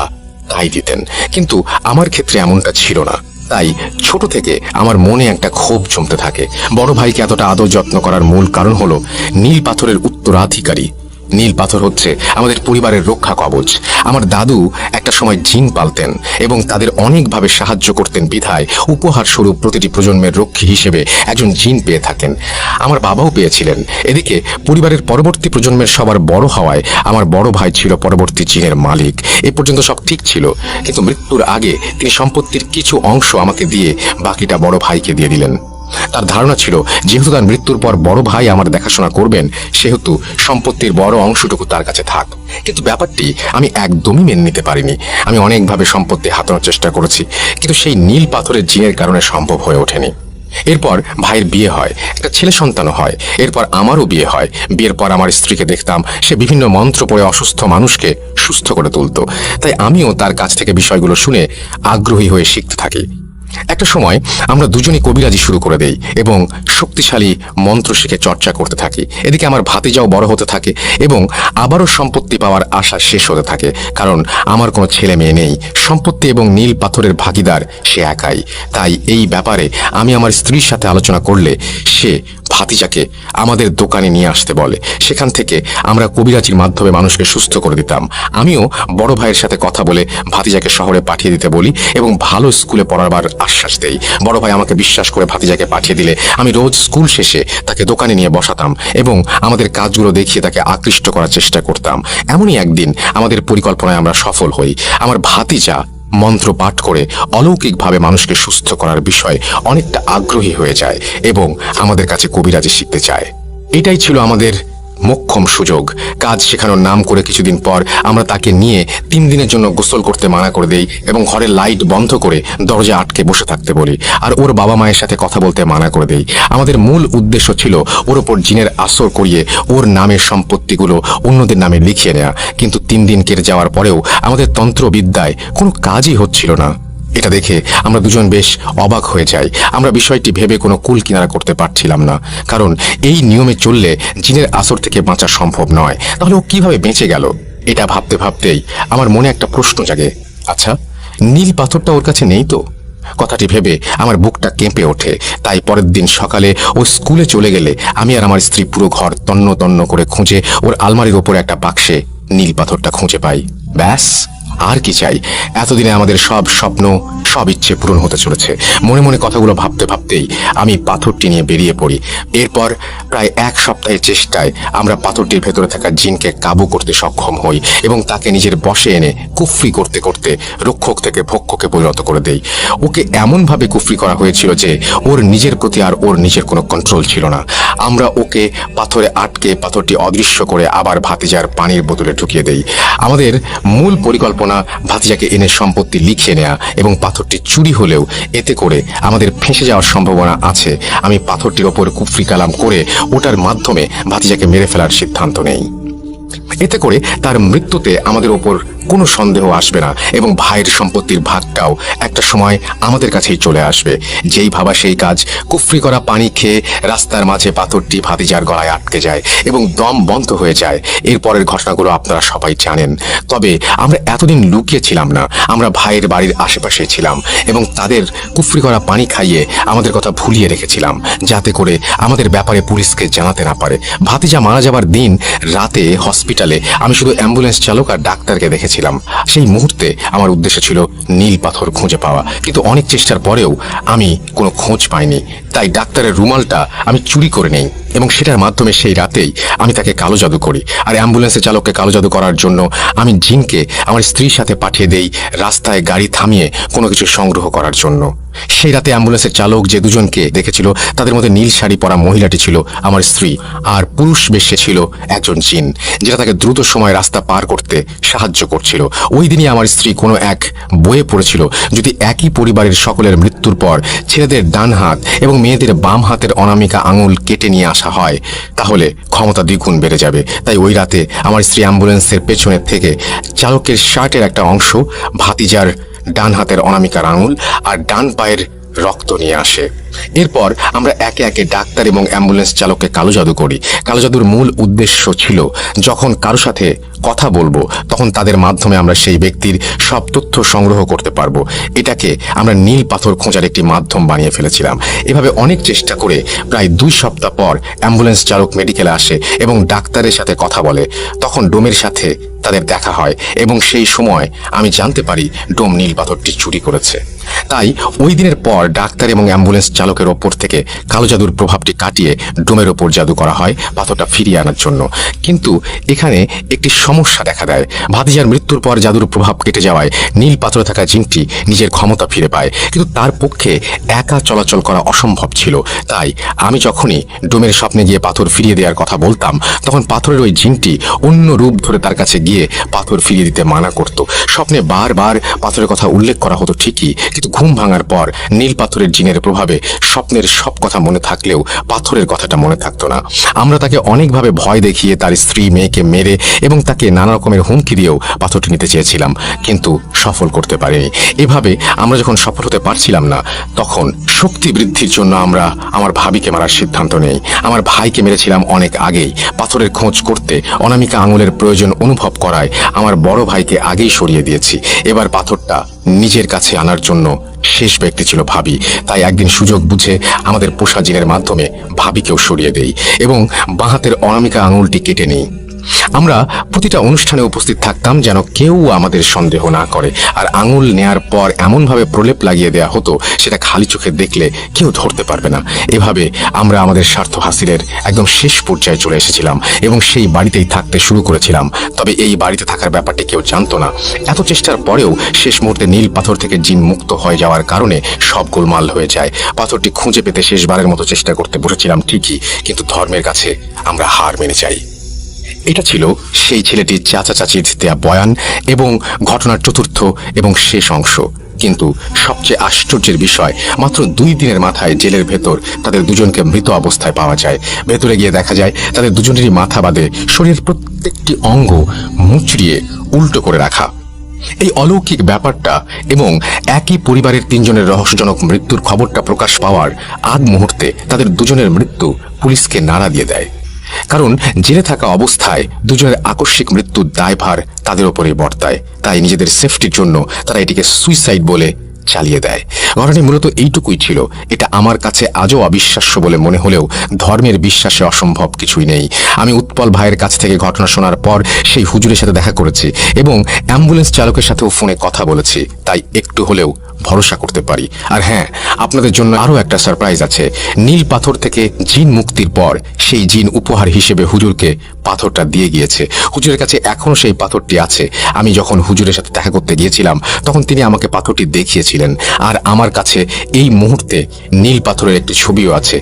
তাই দিতেন, কিন্তু আমার ক্ষেত্রে এমনটা ছিল না। তাই ছোট থেকে আমার মনে একটা ক্ষোভ জমতে থাকে। বড় ভাইকে এতটা আদর যত্ন করার মূল কারণ হলো নীল পাথরের উত্তরাধিকারী। নীল পাথর হচ্ছে আমাদের পরিবারের রক্ষা কবচ। আমার দাদু একটা সময় জিন পালতেন এবং তাদের অনেকভাবে সাহায্য করতেন বিধায় উপহার স্বরূপ প্রতিটি প্রজন্মের রক্ষী হিসেবে একজন জিন পেয়ে থাকেন। আমার বাবাও পেয়েছিলেন। এদিকে পরিবারের পরবর্তী প্রজন্মের সবার বড় হওয়ায় আমার বড় ভাই ছিল পরবর্তী জিনের মালিক। এ পর্যন্ত সব ঠিক ছিল, কিন্তু মৃত্যুর আগে তিনি সম্পত্তির কিছু অংশ আমাকে দিয়ে বাকিটা বড় ভাইকে দিয়ে দিলেন। তার ধারণা ছিল যেহেতু তার মৃত্যুর পর বড় ভাই আমার দেখাশোনা করবেন, সেহেতু সম্পত্তির বড় অংশটুকু তার কাছে থাক। কিন্তু ব্যাপারটি আমি একদমই মেনে নিতে পারিনি। আমি অনেকভাবে সম্পত্তি হাতানোর চেষ্টা করেছি, কিন্তু সেই নীল পাথরের জিনের কারণে সম্ভব হয়ে ওঠেনি। এরপর ভাইয়ের বিয়ে হয়, একটা ছেলে সন্তানও হয়। এরপর আমারও বিয়ে হয়। বিয়ের পর আমার স্ত্রীকে দেখতাম সে বিভিন্ন মন্ত্র পড়ে অসুস্থ মানুষকে সুস্থ করে তুলত। তাই আমিও তার কাছ থেকে বিষয়গুলো শুনে আগ্রহী হয়ে শিখতে থাকি। একটা সময় আমরা দুজনই কবিরাজি শুরু করে দেই এবং শক্তিশালী মন্ত্র শিখে চর্চা করতে থাকি। এদিকে আমার ভাতিজাও বড় হতে থাকে এবং আবারও সম্পত্তি পাওয়ার আশা শেষ হতে থাকে, কারণ আমার কোনো ছেলে মেয়ে নেই। সম্পত্তি এবং নীল পাথরের ভাগিদার সে একাই। তাই এই ব্যাপারে আমি আমার স্ত্রীর সাথে আলোচনা করলে সে ভাতিজাকে আমাদের দোকানে নিয়ে আসতে বলে। সেখান থেকে আমরা কবিরাজির মাধ্যমে মানুষকে সুস্থ করে দিতাম। আমিও বড় ভাইয়ের সাথে কথা বলে ভাতিজাকে শহরে পাঠিয়ে দিতে বলি এবং ভালো স্কুলে পড়াবার আশ্বাস দেই। বড় ভাই আমাকে বিশ্বাস করে ভাতিজাকে পাঠিয়ে দিলে আমি রোজ স্কুল শেষে তাকে দোকানে নিয়ে বসাতাম এবং আমাদের কাজগুলো দেখিয়ে তাকে আকৃষ্ট করার চেষ্টা করতাম। এমনই একদিন আমাদের পরিকল্পনায় আমরা সফল হই। আমার ভাতিজা মন্ত্র পাঠ করে অলৌকিকভাবে মানুষকে সুস্থ করার বিষয়ে অনেকটা আগ্রহী হয়ে যায় এবং আমাদের কাছে কবিরাজি শিখতে চায়। এটাই ছিল আমাদের মোক্ষম সুযোগ। কাজ শেখানোর নাম করে কিছুদিন পর আমরা তাকে নিয়ে 3 দিনের জন্য গোসল করতে মানা করে দেই এবং ঘরের লাইট বন্ধ করে দরজা আটকে বসে থাকতে বলি, আর ওর বাবা মায়ের সাথে কথা বলতে মানা করে দেই। আমাদের মূল উদ্দেশ্য ছিল ওর ওপর জিনের আসর করিয়ে ওর নামের সম্পত্তিগুলো অন্যদের নামে লিখিয়ে নেওয়া। কিন্তু 3 দিন কেটে যাওয়ার পরেও আমাদের তন্ত্রবিদ্যায় কোনো কাজই হচ্ছিল না। এটা দেখে আমরা দুজন বেশ অবাক হয়ে যাই। আমরা বিষয়টি ভেবে কোনো কুল কিনারা করতে পারছিলাম না, কারণ এই নিয়মে চললে জিনের আসর থেকে বাঁচা সম্ভব নয়। তাহলে ও কিভাবে বেঁচে গেল? এটা ভাবতে ভাবতেই আমার মনে একটা প্রশ্ন জাগে, আচ্ছা নীল পাথরটা ওর কাছে নেই তো? কথাটি ভেবে আমার বুকটা কেঁপে ওঠে। তাই পরের দিন সকালে ও স্কুলে চলে গেলে আমি আর আমার স্ত্রী পুরো ঘর তন্ন তন্ন করে খুঁজে ওর আলমারির ওপর একটা বাক্সে নীল পাথরটা খুঁজে পাই। ব্যাস, আর কি চাই? এতদিনে আমাদের সব স্বপ্ন, সব ইচ্ছে পূরণ হতে চলেছে। মনে মনে কথাগুলো ভাবতে ভাবতেই আমি পাথরটি নিয়ে বেরিয়ে পড়ি। এরপর প্রায় 1 সপ্তাহের চেষ্টায় আমরা পাথরটির ভেতরে থাকা জিনকে কাবু করতে সক্ষম হই এবং তাকে নিজের বশে এনে কুফরি করতে করতে রক্ষক থেকে ভক্ষকে পরিণত করে দেই। ওকে এমনভাবে কুফরি করা হয়েছিল যে ওর নিজের প্রতি আর ওর নিজের কোনো কন্ট্রোল ছিল না। আমরা ওকে পাথরে আটকে পাথরটি অদৃশ্য করে আবার ভাতিজার পানির বোতলে ঢুকিয়ে দেই। আমাদের মূল পরিকল্পনা ভাতিজাকে এনে সম্পত্তি লিখিয়ে নেয়া এবং পাথরটি চুরি হলেও এতে করে আমাদের ফেঁসে যাওয়ার সম্ভাবনা আছে। আমি পাথরটির ওপর কুফরি কালাম করে ওটার মাধ্যমে ভাতিজাকে মেরে ফেলার সিদ্ধান্ত নেই। এতে করে তার মৃত্যুতে আমাদের ওপর কোনো সন্দেহ আসবে না এবং ভাইয়ের সম্পত্তির ভাগটাও একটা সময় আমাদের কাছেই চলে আসবে। যেই ভাবা সেই কাজ। কুফরি করা পানি খেয়ে রাস্তার মাঝে পাথরটি ভাতিজার গলায় আটকে যায় এবং দম বন্ধ হয়ে যায়। এরপরের ঘটনাগুলো আপনারা সবাই জানেন। তবে আমরা এতদিন লুকিয়ে ছিলাম না। আমরা ভাইয়ের বাড়ির আশেপাশে ছিলাম এবং তাদের কুফরি করা পানি খাইয়ে আমাদের কথা ভুলিয়ে রেখেছিলাম, যাতে করে আমাদের ব্যাপারে পুলিশকে জানাতে না পারে। ভাতিজা মারা যাবার দিন রাতে হসপিটালে আমি শুধু অ্যাম্বুলেন্স চালক আর ডাক্তারকে দেখেছিলাম। চেয়েছিলাম। সেই মুহূর্তে আমার উদ্দেশ্য ছিল নীল পাথর খুঁজে পাওয়া, কিন্তু অনেক চেষ্টার পরেও আমি কোনো খোঁজ পাইনি। তাই ডাক্তারের রুমালটা আমি চুরি করে নেই এবং সেটার মাধ্যমে সেই রাতেই আমি তাকে কালো জাদু করি। আর অ্যাম্বুলেন্সের চালককে কালো জাদু করার জন্য আমি জিনকে আমার স্ত্রীর সাথে পাঠিয়ে দেই রাস্তায় গাড়ি থামিয়ে কোনো কিছু সংগ্রহ করার জন্য। সেই রাতে অ্যাম্বুলেন্সের চালক যে দুজনকে দেখেছিল তাদের মধ্যে নীল শাড়ি পরা মহিলাটি ছিল আমার স্ত্রী, আর পুরুষ বেশে ছিল একজন জিন, যেটা তাকে দ্রুত সময় রাস্তা পার করতে সাহায্য করছিল। ওই দিনই আমার স্ত্রী কোনো এক বইয়ে পড়েছিল, যদি একই পরিবারের সকলের মৃত্যুর পর ছেলেদের ডান হাত এবং মেয়েদের বাম হাতের অনামিকা আঙুল কেটে নিয়ে আসা হয় তাহলে ক্ষমতা দ্বিগুণ বেড়ে যাবে। তাই ওই রাতে আমার স্ত্রী অ্যাম্বুলেন্সের পেছনের থেকে চালকের শার্টের একটা অংশ, ভাতিজার ডান হাতের অনামিকার আঙুল আর ডান পায়ের রক্ত নিয়ে আসে। এরপর আমরা একে একে ডাক্তার এবং অ্যাম্বুলেন্স চালককে কালো জাদু করি। কালো জাদুর মূল উদ্দেশ্য ছিল যখন কারো সাথে কথা বলবো তখন তাদের মাধ্যমে আমরা সেই ব্যক্তির সব তথ্য সংগ্রহ করতে পারবো। এটাকে আমরা নীল পাথর খোঁজার একটি মাধ্যম বানিয়ে ফেলেছিলাম। এভাবে অনেক চেষ্টা করে প্রায় 2 সপ্তাহ পর অ্যাম্বুলেন্স চালক মেডিকেলে আসে এবং ডাক্তারের সাথে কথা বলে। তখন ডোমের সাথে তাদের দেখা হয় এবং সেই সময় আমি জানতে পারি ডোম নীল পাথরটি চুরি করেছে। তাই ওই দিনের পর ডাক্তার এবং অ্যাম্বুলেন্স চালকের ওপর থেকে কালো জাদুর প্রভাবটি কাটিয়ে ডোমের ওপর জাদু করা হয় পাথরটা ফিরিয়ে আনার জন্য। কিন্তু এখানে একটি সমস্যা দেখা দেয়। ভাতিজার মৃত্যুর পর জাদুর প্রভাব কেটে যাওয়ায় নীল পাথরে থাকা জিনটি নিজের ক্ষমতা ফিরে পায়, কিন্তু তার পক্ষে একা চলাচল করা অসম্ভব ছিল। তাই আমি যখনই ডোমের স্বপ্নে গিয়ে পাথর ফিরিয়ে দেওয়ার কথা বলতাম তখন পাথরের ওই জিনটি অন্য রূপ ধরে তার কাছে গিয়ে পাথর ফিরিয়ে দিতে মানা করত। স্বপ্নে বারবার পাথরের কথা উল্লেখ করা হতো ঠিকই, কিন্তু ঘুম ভাঙার পর নীল পাথরের জিনের প্রভাবে স্বপ্নের সব কথা মনে থাকলেও পাথরের কথাটা মনে থাকতো না। আমরা তাকে অনেকভাবে ভয় দেখিয়ে তার স্ত্রী মেয়েকে মেরে এবং তাকে নানা রকমের হুমকি দিয়েও পাথরটি নিতে চেয়েছিলাম, কিন্তু সফল করতে পারিনি। এভাবে আমরা যখন সফল হতে পারছিলাম না তখন শক্তি বৃদ্ধির জন্য আমরা আমার ভাবিকে মারার সিদ্ধান্ত নেই। আমার ভাইকে মেরেছিলাম অনেক আগেই। পাথরের খোঁজ করতে অনামিকা আঙুলের প্রয়োজন অনুভব করায় আমার বড় ভাইকে আগেই সরিয়ে দিয়েছি। এবার পাথরটা নিজের কাছে আনার জন্য শেষ ব্যক্তি ছিল ভাবি। তাই একদিন সুযোগ বুঝে আমাদের পোষা জিনের মাধ্যমে ভাবিকেও সরিয়ে দেই এবং বাঁ হাতের অনামিকা আঙুলটি কেটে নিই। আমরা প্রতিটা অনুষ্ঠানে উপস্থিত থাকতাম যেন কেউ আমাদের সন্দেহ না করে, আর আঙুল নেয়ার পর এমনভাবে প্রলেপ লাগিয়ে দেয়া হতো সেটা খালি চোখে দেখলে কেউ ধরতে পারবে না। এভাবে আমরা আমাদের স্বার্থ হাসিলের একদম শেষ পর্যায়ে চলে এসেছিলাম এবং সেই বাড়িতেই থাকতে শুরু করেছিলাম। তবে এই বাড়িতে থাকার ব্যাপারটি কেউ জানতো না। এত চেষ্টার পরেও শেষ মুহূর্তে নীল পাথর থেকে জিন মুক্ত হয়ে যাওয়ার কারণে সব গোলমাল হয়ে যায়। পাথরটি খুঁজে পেতে শেষবারের মতো চেষ্টা করতে বসেছিলাম ঠিকই, কিন্তু ধর্মের কাছে আমরা হার মেনে যাই। এটা ছিল সেই ছেলেটির চাচা চাচির দেয়া বয়ান এবং ঘটনার চতুর্থ এবং শেষ অংশ। কিন্তু সবচেয়ে আশ্চর্যের বিষয়, মাত্র 2 দিনের মাথায় জেলের ভেতর তাদের দুজনকে মৃত অবস্থায় পাওয়া যায়। ভেতরে গিয়ে দেখা যায় তাদের দুজনেরই মাথা বাদে শরীরের প্রত্যেকটি অঙ্গ মুচড়িয়ে উল্টো করে রাখা। এই অলৌকিক ব্যাপারটা এবং একই পরিবারের 3 জনের রহস্যজনক মৃত্যুর খবরটা প্রকাশ পাওয়ার আগ মুহূর্তে তাদের দুজনের মৃত্যু পুলিশকে নাড়া দিয়ে দেয়। কারণ জেলে থাকা অবস্থায় দুজনের আকস্মিক মৃত্যুর দায়ভার তাদের ওপরেই বর্তায়। তাই নিজেদের সেফটির জন্য তারা এটিকে সুইসাইড বলে চালিয়ে দেয়। ঘটনাটি মূলত এইটুকুই ছিল। এটা আমার কাছে আজও অবিশ্বাস্য বলে মনে হলেও ধর্মের বিশ্বাসে অসম্ভব কিছুই নেই। আমি উৎপল ভাইয়ের কাছ থেকে ঘটনা শোনার পর সেই হুজুরের সাথে দেখা করেছি এবং অ্যাম্বুলেন্স চালকের সাথেও ফোনে কথা বলেছি, তাই একটু হলেও ভরসা করতে পারি। আর হ্যাঁ, আপনাদের জন্য আরও একটা সারপ্রাইজ আছে। নীল পাথর থেকে জিন মুক্তির পর সেই জিন উপহার হিসেবে হুজুরকে পাথরটা দিয়ে গিয়েছে। হুজুরের কাছে এখনো সেই পাথরটি আছে। আমি যখন হুজুরের সাথে দেখা করতে গিয়েছিলাম তখন তিনি আমাকে পাথরটি দেখিয়েছিলেন, আর আমার কাছে এই মুহূর্তে নীল পাথরের একটি ছবিও আছে।